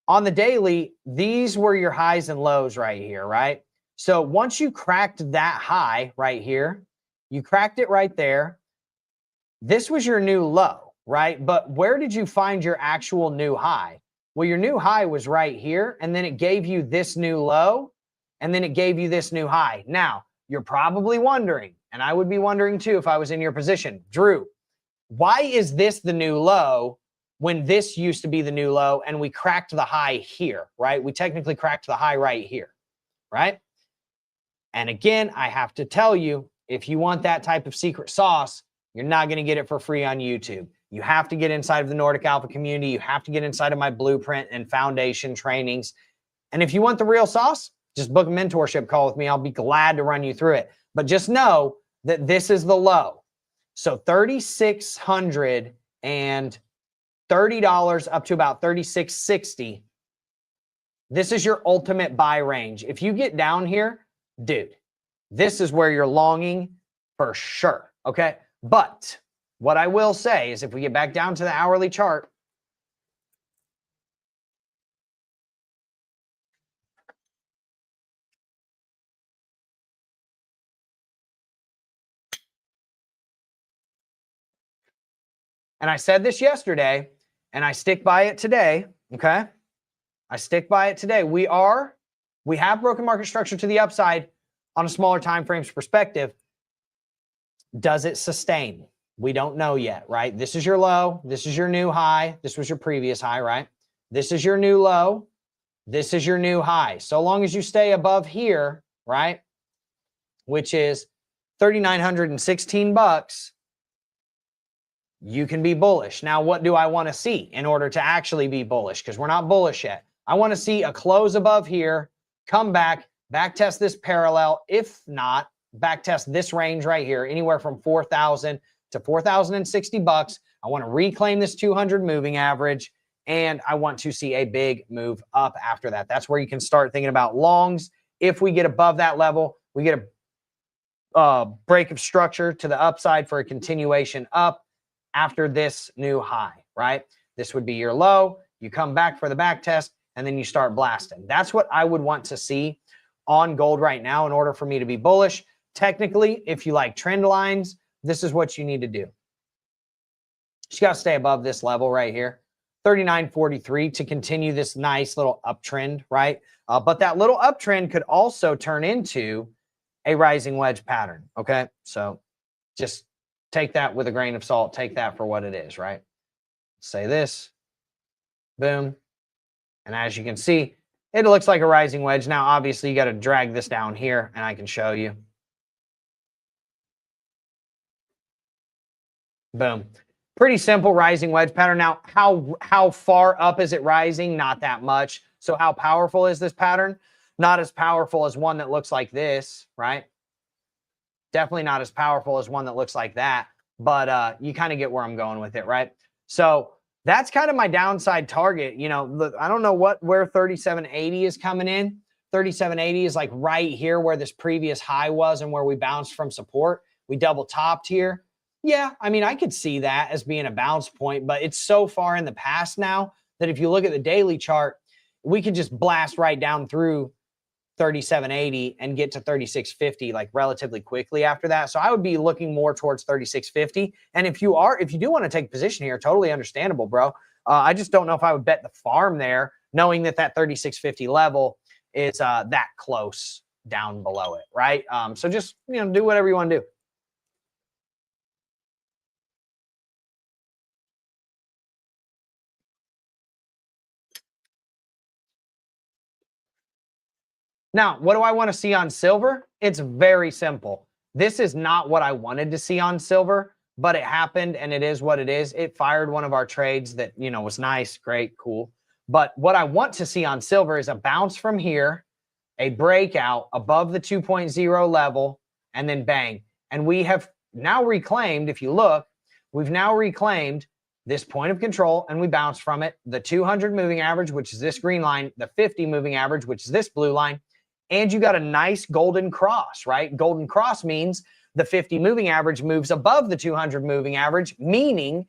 On the daily, these were your highs and lows right here, right? So once you cracked that high right here, you cracked it right there. This was your new low, right? But where did you find your actual new high? Well, your new high was right here, and then it gave you this new low, and then it gave you this new high. Now, you're probably wondering, and I would be wondering too if I was in your position, Drew, why is this the new low when this used to be the new low and we cracked the high here, right? We technically cracked the high right here, right? And again, I have to tell you, if you want that type of secret sauce, you're not going to get it for free on YouTube. You have to get inside of the Nordic Alpha community. You have to get inside of my blueprint and foundation trainings. And if you want the real sauce, just book a mentorship call with me. I'll be glad to run you through it. But just know that this is the low. So $3,630 up to about $3,660. This is your ultimate buy range. If you get down here, dude, this is where you're longing for sure. Okay. But what I will say is if we get back down to the hourly chart, and I said this yesterday, and I stick by it today, okay? I stick by it today. We have broken market structure to the upside on a smaller time frames perspective. Does it sustain? We don't know yet, right? This is your low. This is your new high. This was your previous high, right? This is your new low. This is your new high. So long as you stay above here, right? Which is $3,916, you can be bullish. Now, what do I want to see in order to actually be bullish? Because we're not bullish yet. I want to see a close above here, come back, back test this parallel. If not, back test this range right here, anywhere from 4,000 to 4,060 bucks. I want to reclaim this 200 moving average, and I want to see a big move up after that. That's where you can start thinking about longs. If we get above that level, we get a break of structure to the upside for a continuation up after this new high, right? This would be your low. You come back for the back test, and then you start blasting. That's what I would want to see on gold right now in order for me to be bullish. Technically, if you like trend lines, this is what you need to do. You got to stay above this level right here, 39.43, to continue this nice little uptrend, right? But that little uptrend could also turn into a rising wedge pattern, okay? So just take that with a grain of salt. Take that for what it is, right? Say this, boom. And as you can see, it looks like a rising wedge. Now, obviously, you got to drag this down here, and I can show you. Boom. Pretty simple rising wedge pattern. Now, how far up is it rising? Not that much. So how powerful is this pattern? Not as powerful as one that looks like this, right? Definitely not as powerful as one that looks like that, but you kind of get where I'm going with it, right? So that's kind of my downside target. You know, look, I don't know where 3780 is coming in. 3780 is like right here where this previous high was and where we bounced from support. We double topped here. Yeah, I mean, I could see that as being a bounce point, but it's so far in the past now that if you look at the daily chart, we could just blast right down through 3780 and get to 3650 like relatively quickly after that. So I would be looking more towards 3650. And if you do want to take a position here, totally understandable, bro. I just don't know if I would bet the farm there, knowing that 3650 level is that close down below it, right? So just, you know, do whatever you want to do. Now, what do I want to see on silver? It's very simple. This is not what I wanted to see on silver, but it happened and it is what it is. It fired one of our trades that, you know, was nice, great, cool. But what I want to see on silver is a bounce from here, a breakout above the 2.0 level, and then bang. And we have now reclaimed, if you look, we've now reclaimed this point of control, and we bounce from it, the 200 moving average, which is this green line, the 50 moving average, which is this blue line, and you got a nice golden cross, right? Golden cross means the 50 moving average moves above the 200 moving average, meaning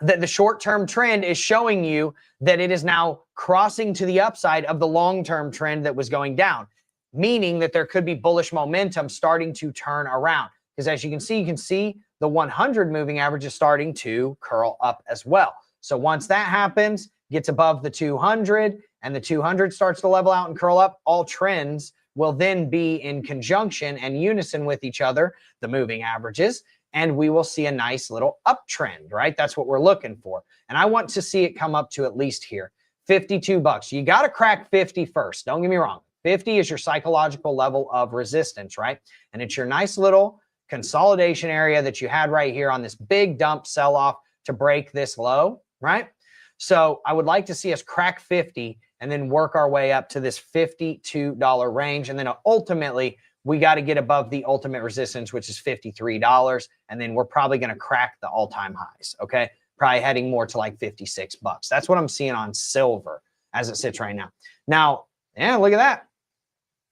that the short-term trend is showing you that it is now crossing to the upside of the long-term trend that was going down, meaning that there could be bullish momentum starting to turn around. Because as you can see the 100 moving average is starting to curl up as well. So once that happens, gets above the 200, and the 200 starts to level out and curl up, all trends will then be in conjunction and unison with each other, the moving averages, and we will see a nice little uptrend, right? That's what we're looking for. And I want to see it come up to at least here, $52. You got to crack 50 first. Don't get me wrong. 50 is your psychological level of resistance, right? And it's your nice little consolidation area that you had right here on this big dump sell-off to break this low, right? So I would like to see us crack 50 and then work our way up to this $52 range. And then ultimately, we got to get above the ultimate resistance, which is $53. And then we're probably going to crack the all-time highs, okay? Probably heading more to like $56. That's what I'm seeing on silver as it sits right now. Now, yeah, look at that.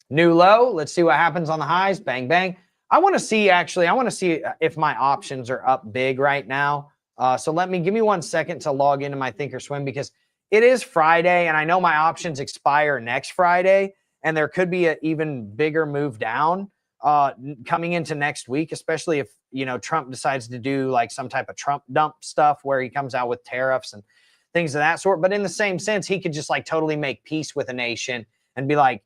New low. Let's see what happens on the highs. Bang, bang. I want to see if my options are up big right now. So give me 1 second to log into my Thinkorswim, because it is Friday and I know my options expire next Friday, and there could be an even bigger move down coming into next week, especially if, Trump decides to do like some type of Trump dump stuff where he comes out with tariffs and things of that sort. But in the same sense, he could just like totally make peace with a nation and be like,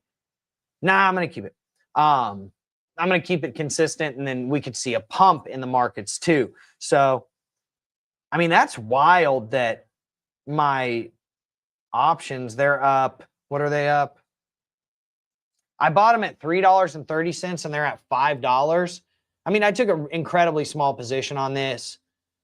nah, I'm going to keep it. I'm going to keep it consistent, and then we could see a pump in the markets too. So, I mean, that's wild that my options, they're up. What are they up? I bought them at $3.30 and they're at $5. I mean, I took an incredibly small position on this.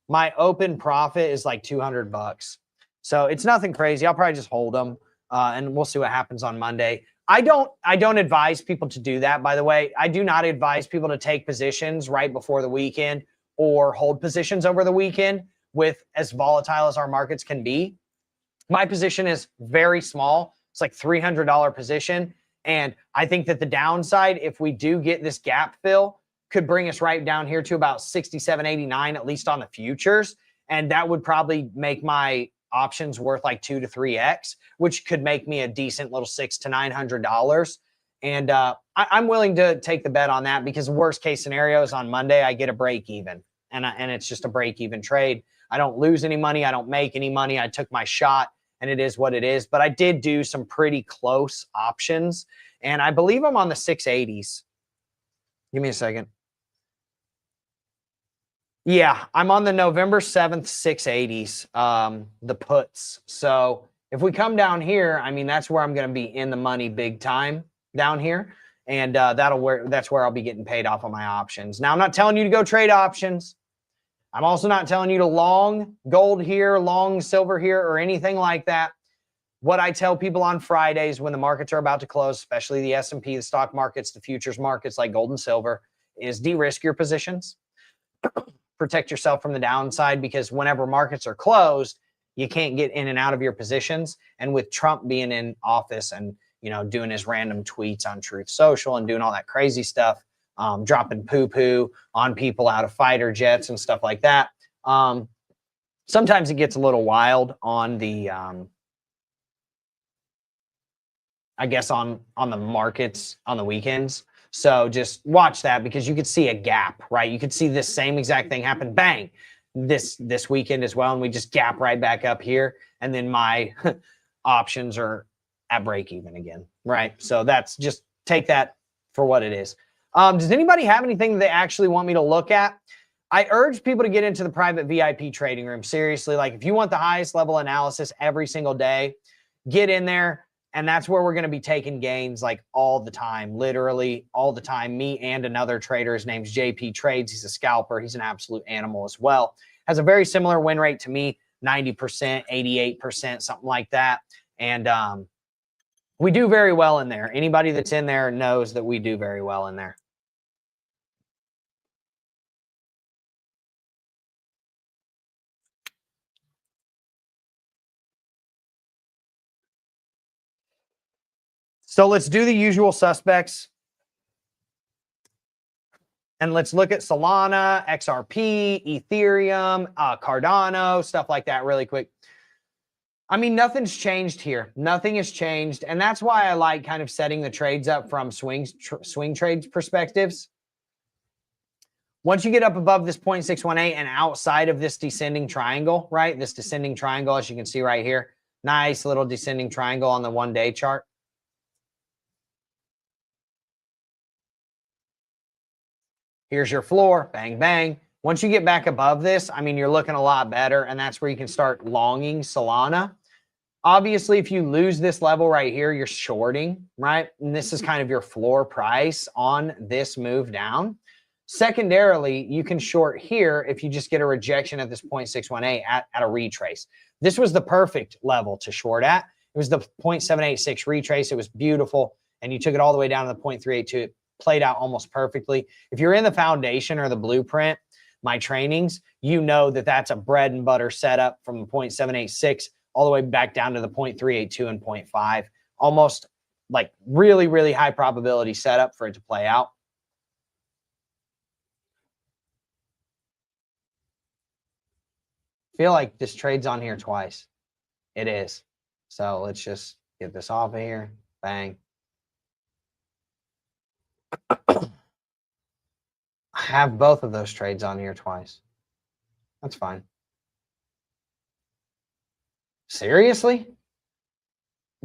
My open profit is like $200. So it's nothing crazy. I'll probably just hold them and we'll see what happens on Monday. I don't advise people to do that, by the way. I do not advise people to take positions right before the weekend or hold positions over the weekend with as volatile as our markets can be. My position is very small. It's like $300 position. And I think that the downside, if we do get this gap fill, could bring us right down here to about 67.89, at least on the futures. And that would probably make my options worth like 2 to 3x, which could make me a decent little $600 to $900. And I'm willing to take the bet on that, because worst case scenario is on Monday, I get a break even, and it's just a break even trade. I don't lose any money. I don't make any money. I took my shot, and it is what it is. But I did do some pretty close options, and I believe I'm on the 680s. Give me a second. Yeah, I'm on the November 7th 680s, the puts. So if we come down here, I mean, that's where I'm going to be in the money big time down here. And that's where I'll be getting paid off on my options. Now, I'm not telling you to go trade options. I'm also not telling you to long gold here, long silver here, or anything like that. What I tell people on Fridays when the markets are about to close, especially the S&P, the stock markets, the futures markets like gold and silver, is de-risk your positions. Protect yourself from the downside, because whenever markets are closed, you can't get in and out of your positions. And with Trump being in office and, doing his random tweets on Truth Social and doing all that crazy stuff, dropping poo-poo on people out of fighter jets and stuff like that. Sometimes it gets a little wild on the, I guess on the markets on the weekends. So just watch that, because you could see a gap, right? You could see this same exact thing happen, bang, this weekend as well. And we just gap right back up here. And then my options are at break even again, right? So that's, just take that for what it is. Does anybody have anything they actually want me to look at? I urge people to get into the private VIP trading room. Seriously, like if you want the highest level analysis every single day, get in there. And that's where we're going to be taking gains like all the time, literally all the time. Me and another trader, his name's JP Trades. He's a scalper. He's an absolute animal as well. Has a very similar win rate to me. 90%, 88%, something like that. And we do very well in there. Anybody that's in there knows that we do very well in there. So let's do the usual suspects. And let's look at Solana, XRP, Ethereum, Cardano, stuff like that really quick. I mean, nothing's changed here. Nothing has changed. And that's why I like kind of setting the trades up from swing trades perspectives. Once you get up above this 0.618 and outside of this descending triangle, right? This descending triangle, as you can see right here. Nice little descending triangle on the 1-day chart. Here's your floor, bang, bang. Once you get back above this, I mean, you're looking a lot better, and that's where you can start longing Solana. Obviously, if you lose this level right here, you're shorting, right? And this is kind of your floor price on this move down. Secondarily, you can short here if you just get a rejection at this 0.618 at a retrace. This was the perfect level to short at. It was the 0.786 retrace. It was beautiful, and you took it all the way down to the 0.382. Played out almost perfectly. If you're in the foundation or the blueprint, my trainings, you know that that's a bread and butter setup from the 0.786 all the way back down to the 0.382 and 0.5. Almost like really, really high probability setup for it to play out. Feel like this trade's on here twice. It is. So let's just get this off of here. Bang. I have both of those trades on here twice. That's fine. Seriously?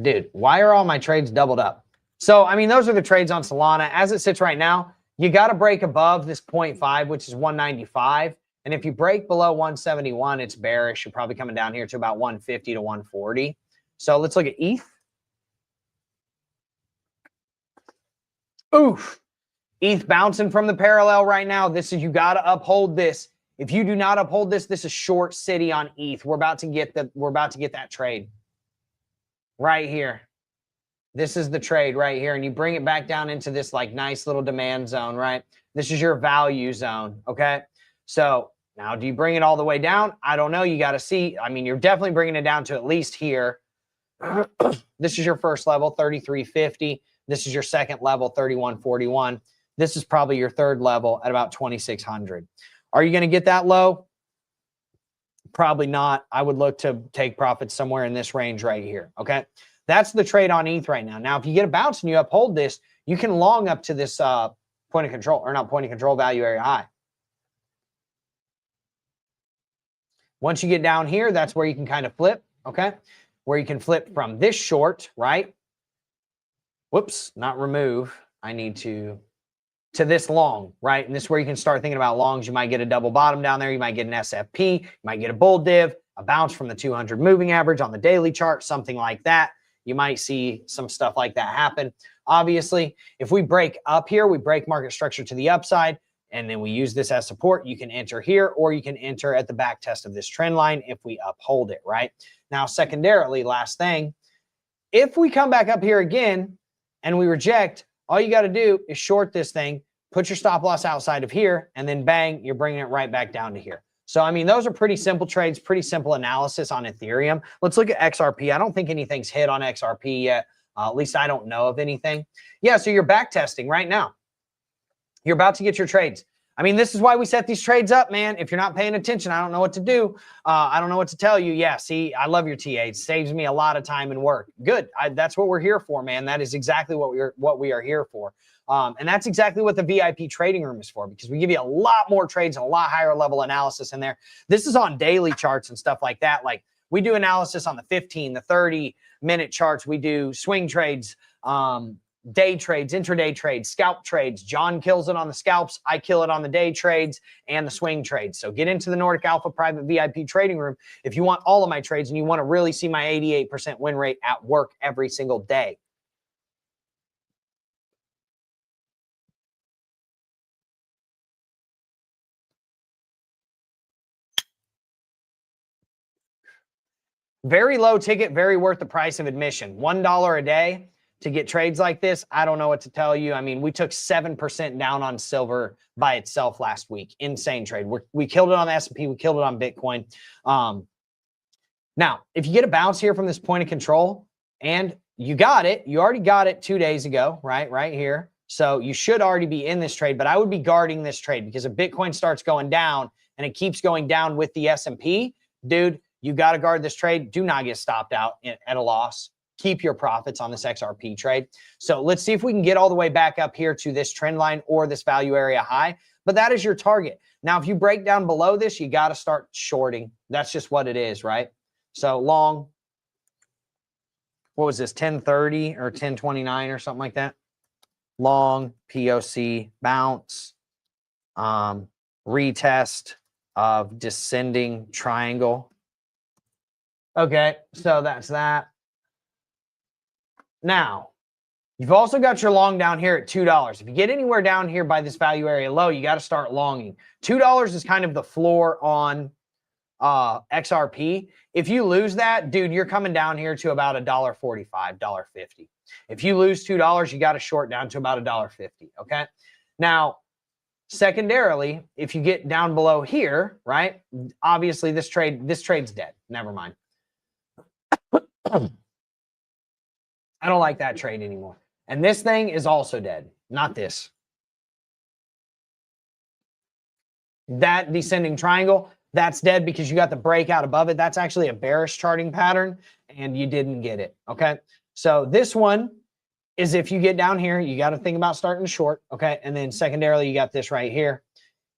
Dude, why are all my trades doubled up? So, I mean, those are the trades on Solana. As it sits right now, you got to break above this 0.5, which is 195. And if you break below 171, it's bearish. You're probably coming down here to about 150 to 140. So let's look at ETH. Oof. ETH bouncing from the parallel right now. This is, you got to uphold this. If you do not uphold this, this is short city on ETH. We're about to get that trade right here. This is the trade right here. And you bring it back down into this like nice little demand zone, right? This is your value zone. Okay. So now do you bring it all the way down? I don't know. You got to see. I mean, you're definitely bringing it down to at least here. This is your first level, 3350. This is your second level, 3141. This is probably your third level at about 2600. Are you going to get that low? Probably not. I would look to take profits somewhere in this range right here. Okay. That's the trade on ETH right now. Now, if you get a bounce and you uphold this, you can long up to this point of control, or not point of control, value area high. Once you get down here, that's where you can kind of flip. Okay. Where you can flip from this short, right? Whoops, not remove. I need to this long, right? And this is where you can start thinking about longs. You might get a double bottom down there. You might get an SFP. You might get a bull div, a bounce from the 200 moving average on the daily chart, something like that. You might see some stuff like that happen. Obviously, if we break up here, we break market structure to the upside, and then we use this as support. You can enter here, or you can enter at the back test of this trend line if we uphold it, right? Now, secondarily, last thing, if we come back up here again and we reject, all you got to do is short this thing, put your stop loss outside of here, and then bang, you're bringing it right back down to here. So, I mean, those are pretty simple trades, pretty simple analysis on Ethereum. Let's look at XRP. I don't think anything's hit on XRP yet. At least I don't know of anything. Yeah, so you're back testing right now. You're about to get your trades. I mean, this is why we set these trades up, man. If you're not paying attention, I don't know what to do. I don't know what to tell you. Yeah, see, I love your TA. It saves me a lot of time and work. Good. That's what we're here for, man. That is exactly what we are here for. And that's exactly what the VIP trading room is for, because we give you a lot more trades and a lot higher level analysis in there. This is on daily charts and stuff like that. Like, we do analysis on the 15, the 30-minute charts. We do swing trades, day trades, intraday trades, scalp trades. John kills it on the scalps. I kill it on the day trades and the swing trades. So get into the Nordic Alpha private VIP trading room if you want all of my trades and you want to really see my 88% win rate at work every single day. Very low ticket, very worth the price of admission. $1 a day to get trades like this. I don't know what to tell you. I mean, we took 7% down on silver by itself last week. Insane trade. We killed it on the S&P. We killed it on Bitcoin. Now, if you get a bounce here from this point of control and you got it, you already got it 2 days ago, right here. So you should already be in this trade, but I would be guarding this trade because if Bitcoin starts going down and it keeps going down with the S&P, dude, you got to guard this trade. Do not get stopped out at a loss. Keep your profits on this XRP trade. So let's see if we can get all the way back up here to this trend line or this value area high, but that is your target. Now, if you break down below this, you got to start shorting. That's just what it is, right? So long, what was this, 1030 or 1029 or something like that? Long, POC, bounce, retest of descending triangle. Okay, so that's that. Now, you've also got your long down here at $2. If you get anywhere down here by this value area low, you got to start longing. $2 is kind of the floor on XRP. If you lose that, dude, you're coming down here to about $1.45, $1.50. If you lose $2, you got to short down to about $1.50. Okay. Now, secondarily, if you get down below here, right? Obviously, this trade's dead. Never mind. I don't like that trade anymore. And this thing is also dead. Not this. That descending triangle, that's dead because you got the breakout above it. That's actually a bearish charting pattern and you didn't get it. Okay. So this one is if you get down here, you got to think about starting to short. Okay. And then secondarily, you got this right here.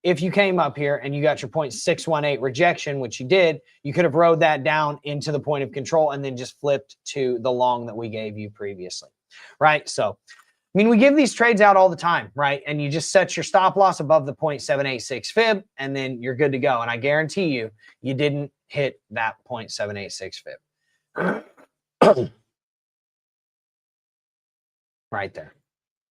If you came up here and you got your 0.618 rejection, which you did, you could have rode that down into the point of control and then just flipped to the long that we gave you previously, right? So, I mean, we give these trades out all the time, right? And you just set your stop loss above the 0.786 fib and then you're good to go. And I guarantee you, you didn't hit that 0.786 fib. Right there.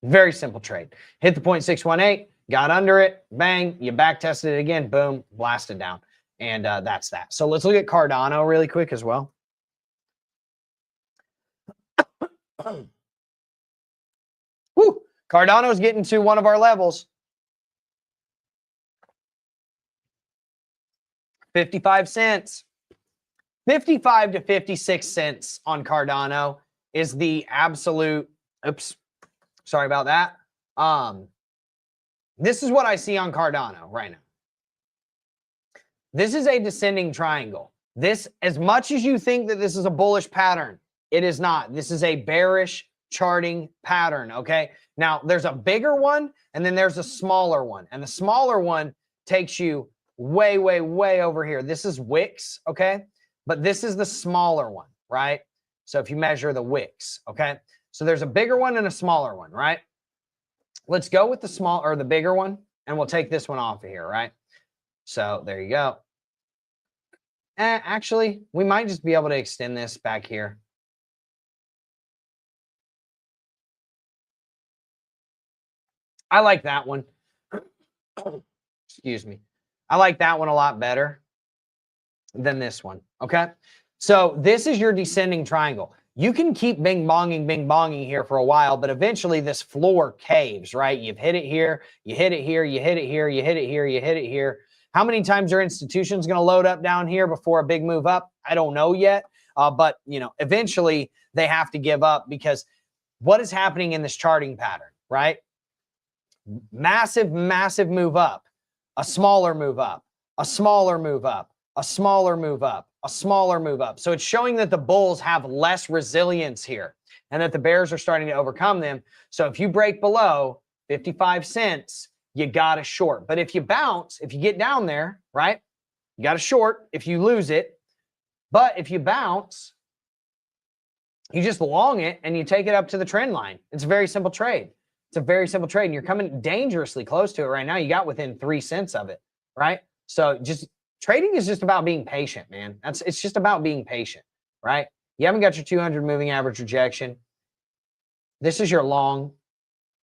Very simple trade. Hit the 0.618. Got under it, bang, you back tested it again, boom, blasted down. And that's that. So let's look at Cardano really quick as well. Woo, Cardano's getting to one of our levels. 55 cents. 55 to 56 cents on Cardano is the absolute, oops, sorry about that. This is what I see on Cardano right now. This is a descending triangle. This, as much as you think that this is a bullish pattern, it is not. This is a bearish charting pattern, okay? Now, there's a bigger one, and then there's a smaller one. And the smaller one takes you way, way, way over here. This is wicks, okay? But this is the smaller one, right? So if you measure the wicks, okay? So there's a bigger one and a smaller one, right? Let's go with the small or the bigger one, and we'll take this one off of here, right? So there you go. Actually, we might just be able to extend this back here. I like that one. Excuse me. I like that one a lot better than this one, okay? So this is your descending triangle. You can keep bing-bonging here for a while, but eventually this floor caves, right? You've hit it here, you hit it here, you hit it here, you hit it here, you hit it here. How many times are institutions going to load up down here before a big move up? I don't know yet, but you know, eventually they have to give up because what is happening in this charting pattern, right? Massive, massive move up, a smaller move up, a smaller move up, a smaller move up, a smaller move up. So it's showing that the bulls have less resilience here and that the bears are starting to overcome them. So if you break below 55 cents, you got to short. But if you bounce, if you get down there, right, you got to short if you lose it. But if you bounce, you just long it and you take it up to the trend line. It's a very simple trade. It's a very simple trade. And you're coming dangerously close to it right now. You got within 3 cents of it, right? So just trading is just about being patient, man. It's just about being patient, right? You haven't got your 200 moving average rejection. This is your long.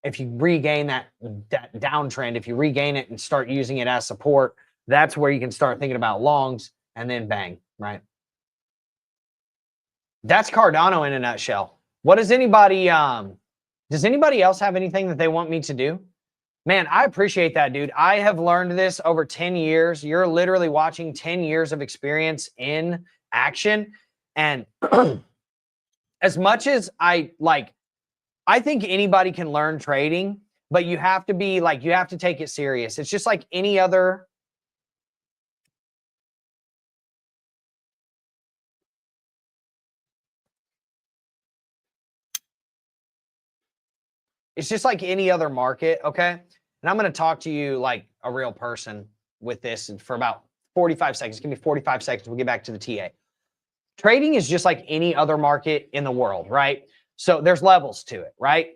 If you regain that downtrend, if you regain it and start using it as support, that's where you can start thinking about longs and then bang, right? That's Cardano in a nutshell. What does anybody else have anything that they want me to do? Man, I appreciate that, dude. I have learned this over 10 years. You're literally watching 10 years of experience in action. And as much as I think anybody can learn trading, but you have to be like, you have to take it serious. It's just like any other. It's just like any other market, okay? And I'm going to talk to you like a real person with this for about 45 seconds. Give me 45 seconds. We'll get back to the TA. Trading is just like any other market in the world, right? So there's levels to it, right?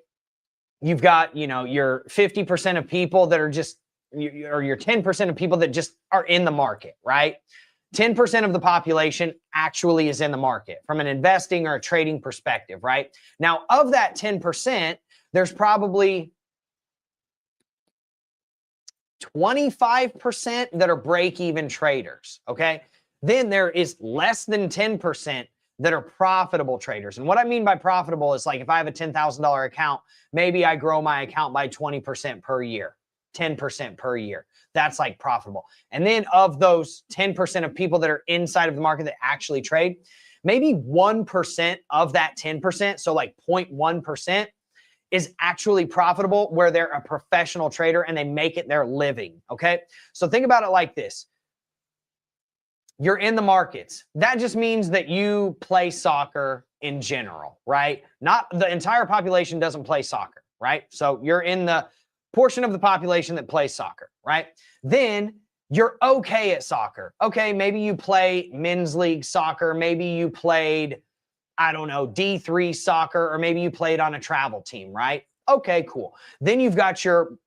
You've got, your 50% of people that are just, or your 10% of people that just are in the market, right? 10% of the population actually is in the market from an investing or a trading perspective, right? Now, of that 10%, there's probably 25% that are break-even traders, okay? Then there is less than 10% that are profitable traders. And what I mean by profitable is like if I have a $10,000 account, maybe I grow my account by 20% per year, 10% per year. That's like profitable. And then of those 10% of people that are inside of the market that actually trade, maybe 1% of that 10%, so like 0.1%, is actually profitable where they're a professional trader and they make it their living, okay? So think about it like this. You're in the markets. That just means that you play soccer in general, right? Not the entire population doesn't play soccer, right? So you're in the portion of the population that plays soccer, right? Then you're okay at soccer. Okay, maybe you play men's league soccer. Maybe you played, I don't know, D3 soccer, or maybe you played on a travel team, right? Okay, cool. Then you've got your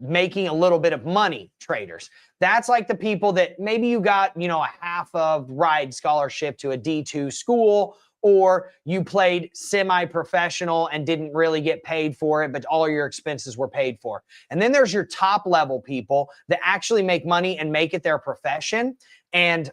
making a little bit of money traders. That's like the people that maybe you got, a half of ride scholarship to a D2 school, or you played semi-professional and didn't really get paid for it, but all your expenses were paid for. And then there's your top level people that actually make money and make it their profession. And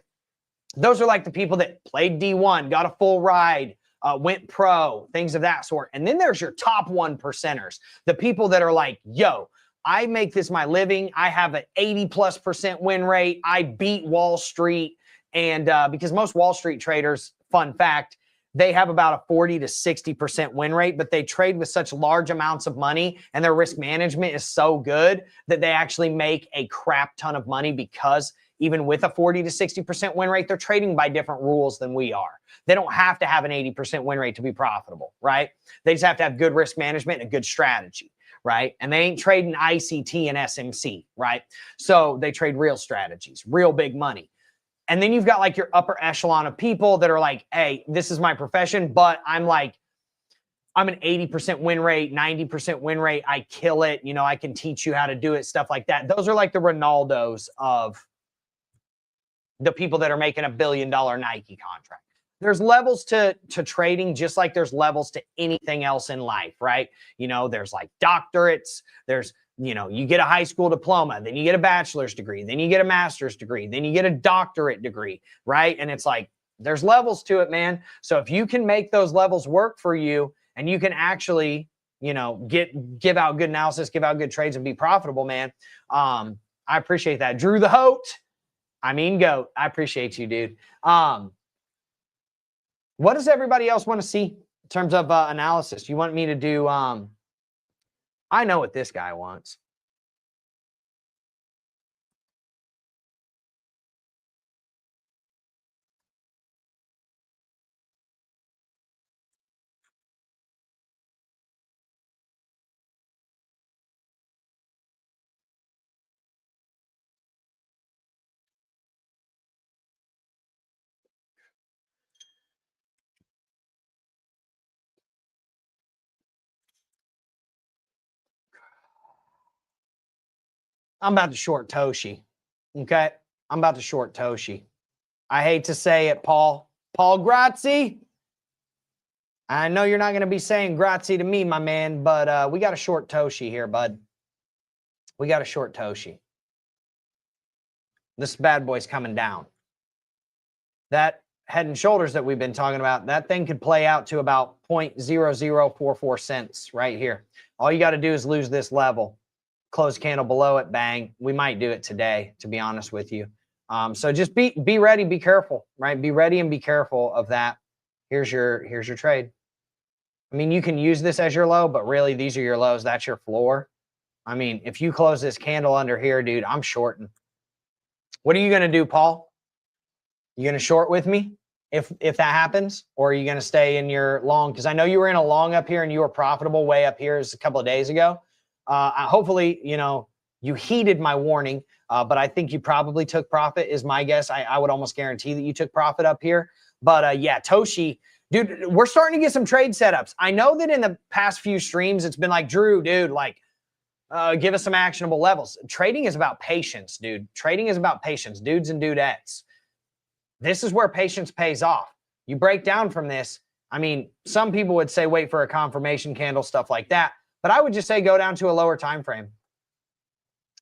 those are like the people that played D1, got a full ride, went pro, things of that sort. And then there's your top 1%ers, the people that are like, yo, I make this my living. I have an 80+% win rate. I beat Wall Street. And because most Wall Street traders, fun fact, they have about a 40 to 60% win rate, but they trade with such large amounts of money and their risk management is so good that they actually make a crap ton of money, because even with a 40 to 60% win rate, they're trading by different rules than we are. They don't have to have an 80% win rate to be profitable, right? They just have to have good risk management and a good strategy, right? And they ain't trading ICT and SMC, right? So they trade real strategies, real big money. And then you've got like your upper echelon of people that are like, hey, this is my profession, but I'm an 80% win rate, 90% win rate. I kill it. I can teach you how to do it, stuff like that. Those are like the Ronaldos of the people that are making $1 billion Nike contract. There's levels to trading, just like there's levels to anything else in life, right? There's like doctorates, there's, you get a high school diploma, then you get a bachelor's degree, then you get a master's degree, then you get a doctorate degree, right? And it's like, there's levels to it, man. So if you can make those levels work for you and you can actually, give out good analysis, give out good trades and be profitable, man. I appreciate that. Drew the Hoat. Goat. I appreciate you, dude. What does everybody else want to see in terms of analysis? You want me to do, I know what this guy wants. I'm about to short Toshi. Okay. I'm about to short Toshi. I hate to say it, Paul. Paul Grazie. I know you're not going to be saying Grazie to me, my man, but we got a short Toshi here, bud. We got a short Toshi. This bad boy's coming down. That head and shoulders that we've been talking about, that thing could play out to about 0.0044 cents right here. All you got to do is lose this level, close candle below it, bang. We might do it today, to be honest with you. So just be ready, be careful, right? Be ready and be careful of that. Here's your trade. I mean, you can use this as your low, but really these are your lows. That's your floor. I mean, if you close this candle under here, dude, I'm shorting. What are you going to do, Paul? You going to short with me if that happens? Or are you going to stay in your long? Because I know you were in a long up here and you were profitable way up here a couple of days ago. Hopefully, you know, you heeded my warning, but I think you probably took profit is my guess. I would almost guarantee that you took profit up here. But yeah, Toshi, dude, we're starting to get some trade setups. I know that in the past few streams, it's been like, Drew, dude, like, give us some actionable levels. Trading is about patience, dude. Trading is about patience, dudes and dudettes. This is where patience pays off. You break down from this. I mean, some people would say wait for a confirmation candle, stuff like that. But I would just say go down to a lower time frame.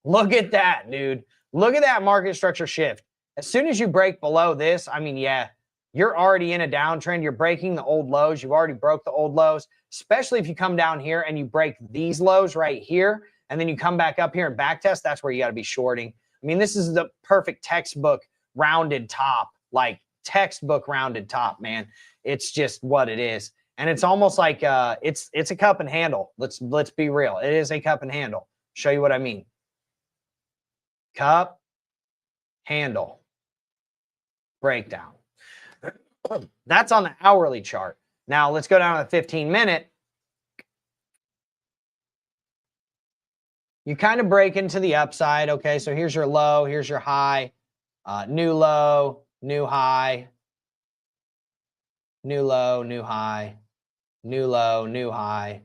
Look at that, dude. Look at that market structure shift. As soon as you break below this, I mean, yeah, you're already in a downtrend. You're breaking the old lows. You've already broke the old lows, especially if you come down here and you break these lows right here, and then you come back up here and back test. That's where you got to be shorting. I mean, this is the perfect textbook rounded top. Like textbook rounded top, man. It's just what it is. And it's almost like it's a cup and handle. Let's be real. It is a cup and handle. Show you what I mean. Cup, handle, breakdown. That's on the hourly chart. Now let's go down to the 15-minute. You kind of break into the upside. Okay, so here's your low, here's your high, new low, new high, new low, new high, new low, new high.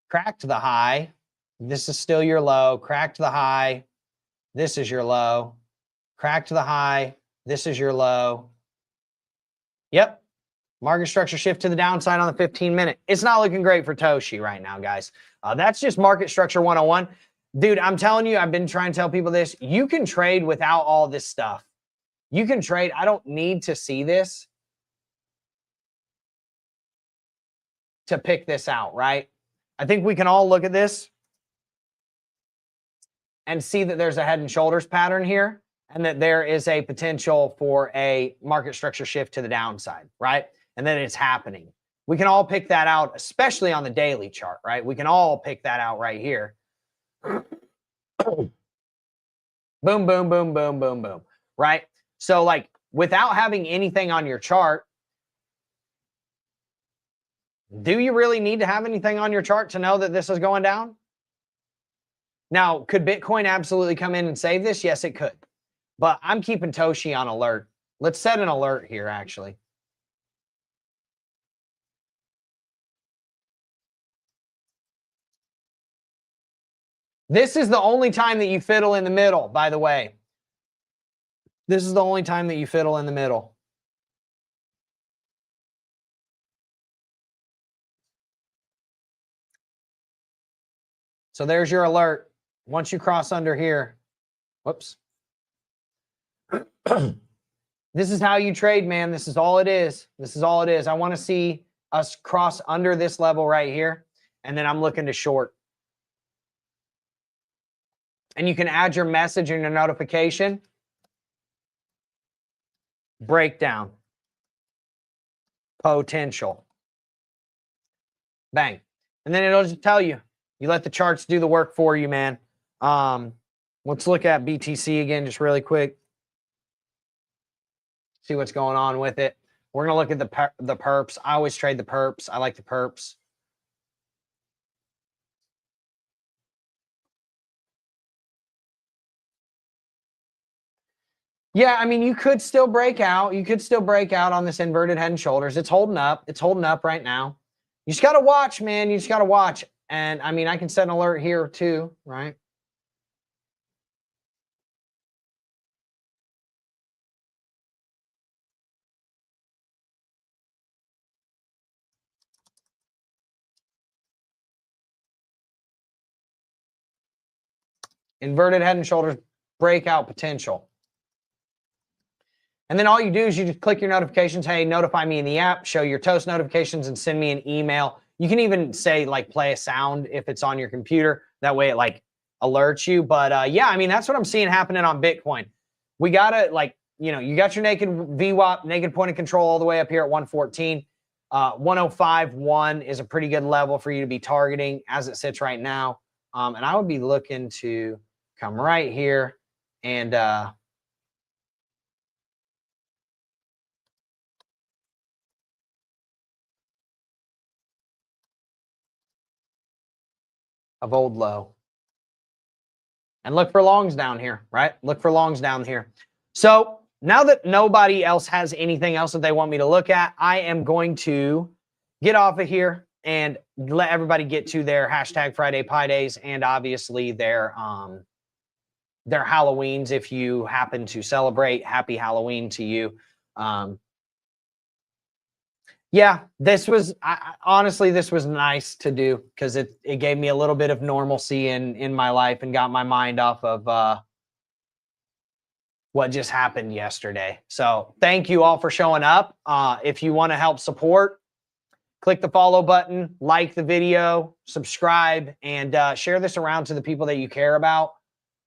Cracked the high. This is still your low. Cracked the high. This is your low. Cracked the high. This is your low. Yep. Market structure shift to the downside on the 15-minute. It's not looking great for Toshi right now, guys. That's just market structure 101. Dude, I'm telling you, I've been trying to tell people this. You can trade without all this stuff. You can trade. I don't need to see this to pick this out, right? I think we can all look at this and see that there's a head and shoulders pattern here and that there is a potential for a market structure shift to the downside, right? And then it's happening. We can all pick that out, especially on the daily chart, right? We can all pick that out right here. Boom, boom, boom, boom, boom, boom, right? So like without having anything on your chart, do you really need to have anything on your chart to know that this is going down? Now, could Bitcoin absolutely come in and save this? Yes, it could. But I'm keeping Toshi on alert. Let's set an alert here, actually. This is the only time that you fiddle in the middle, by the way. This is the only time that you fiddle in the middle. So there's your alert. Once you cross under here, whoops. This is how you trade, man. This is all it is. This is all it is. I want to see us cross under this level right here, and then I'm looking to short. And you can add your message and your notification. Breakdown. Potential. Bang. And then it'll just tell you. You let the charts do the work for you, man. Let's look at BTC again just really quick. See what's going on with it. We're going to look at the perps. I always trade the perps. I like the perps. Yeah, I mean, you could still break out. You could still break out on this inverted head and shoulders. It's holding up. It's holding up right now. You just got to watch, man. You just got to watch. And I mean, I can set an alert here too, right? Inverted head and shoulders breakout potential. And then all you do is you just click your notifications. Hey, notify me in the app, show your toast notifications, and send me an email. You can even say like play a sound if it's on your computer. That way it like alerts you. But yeah, I mean, that's what I'm seeing happening on Bitcoin. We got to like, you know, you got your naked VWAP, naked point of control all the way up here at 114. 105.1 is a pretty good level for you to be targeting as it sits right now. And I would be looking to come right here and of old low. And look for longs down here, right? Look for longs down here. So now that nobody else has anything else that they want me to look at, I am going to get off of here and let everybody get to their hashtag Friday Pi Days and obviously their Halloweens. If you happen to celebrate, happy Halloween to you. Yeah, this was honestly, this was nice to do because it gave me a little bit of normalcy in my life and got my mind off of what just happened yesterday. So thank you all for showing up. If you want to help support, click the follow button, like the video, subscribe, and share this around to the people that you care about,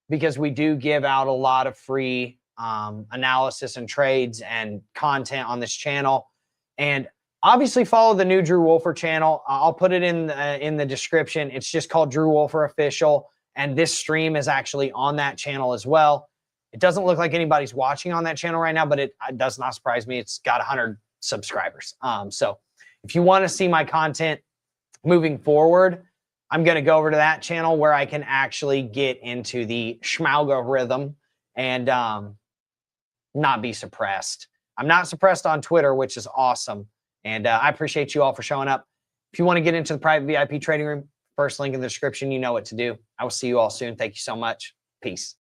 because we do give out a lot of free analysis and trades and content on this channel. And obviously follow the new Drew Wolfer channel. I'll put it in the description. It's just called Drew Wolfer Official. And this stream is actually on that channel as well. It doesn't look like anybody's watching on that channel right now, but it does not surprise me. It's got 100 subscribers. So if you want to see my content moving forward, I'm going to go over to that channel where I can actually get into the schmalgorithm and not be suppressed. I'm not suppressed on Twitter, which is awesome. And I appreciate you all for showing up. If you want to get into the private VIP trading room, first link in the description, you know what to do. I will see you all soon. Thank you so much. Peace.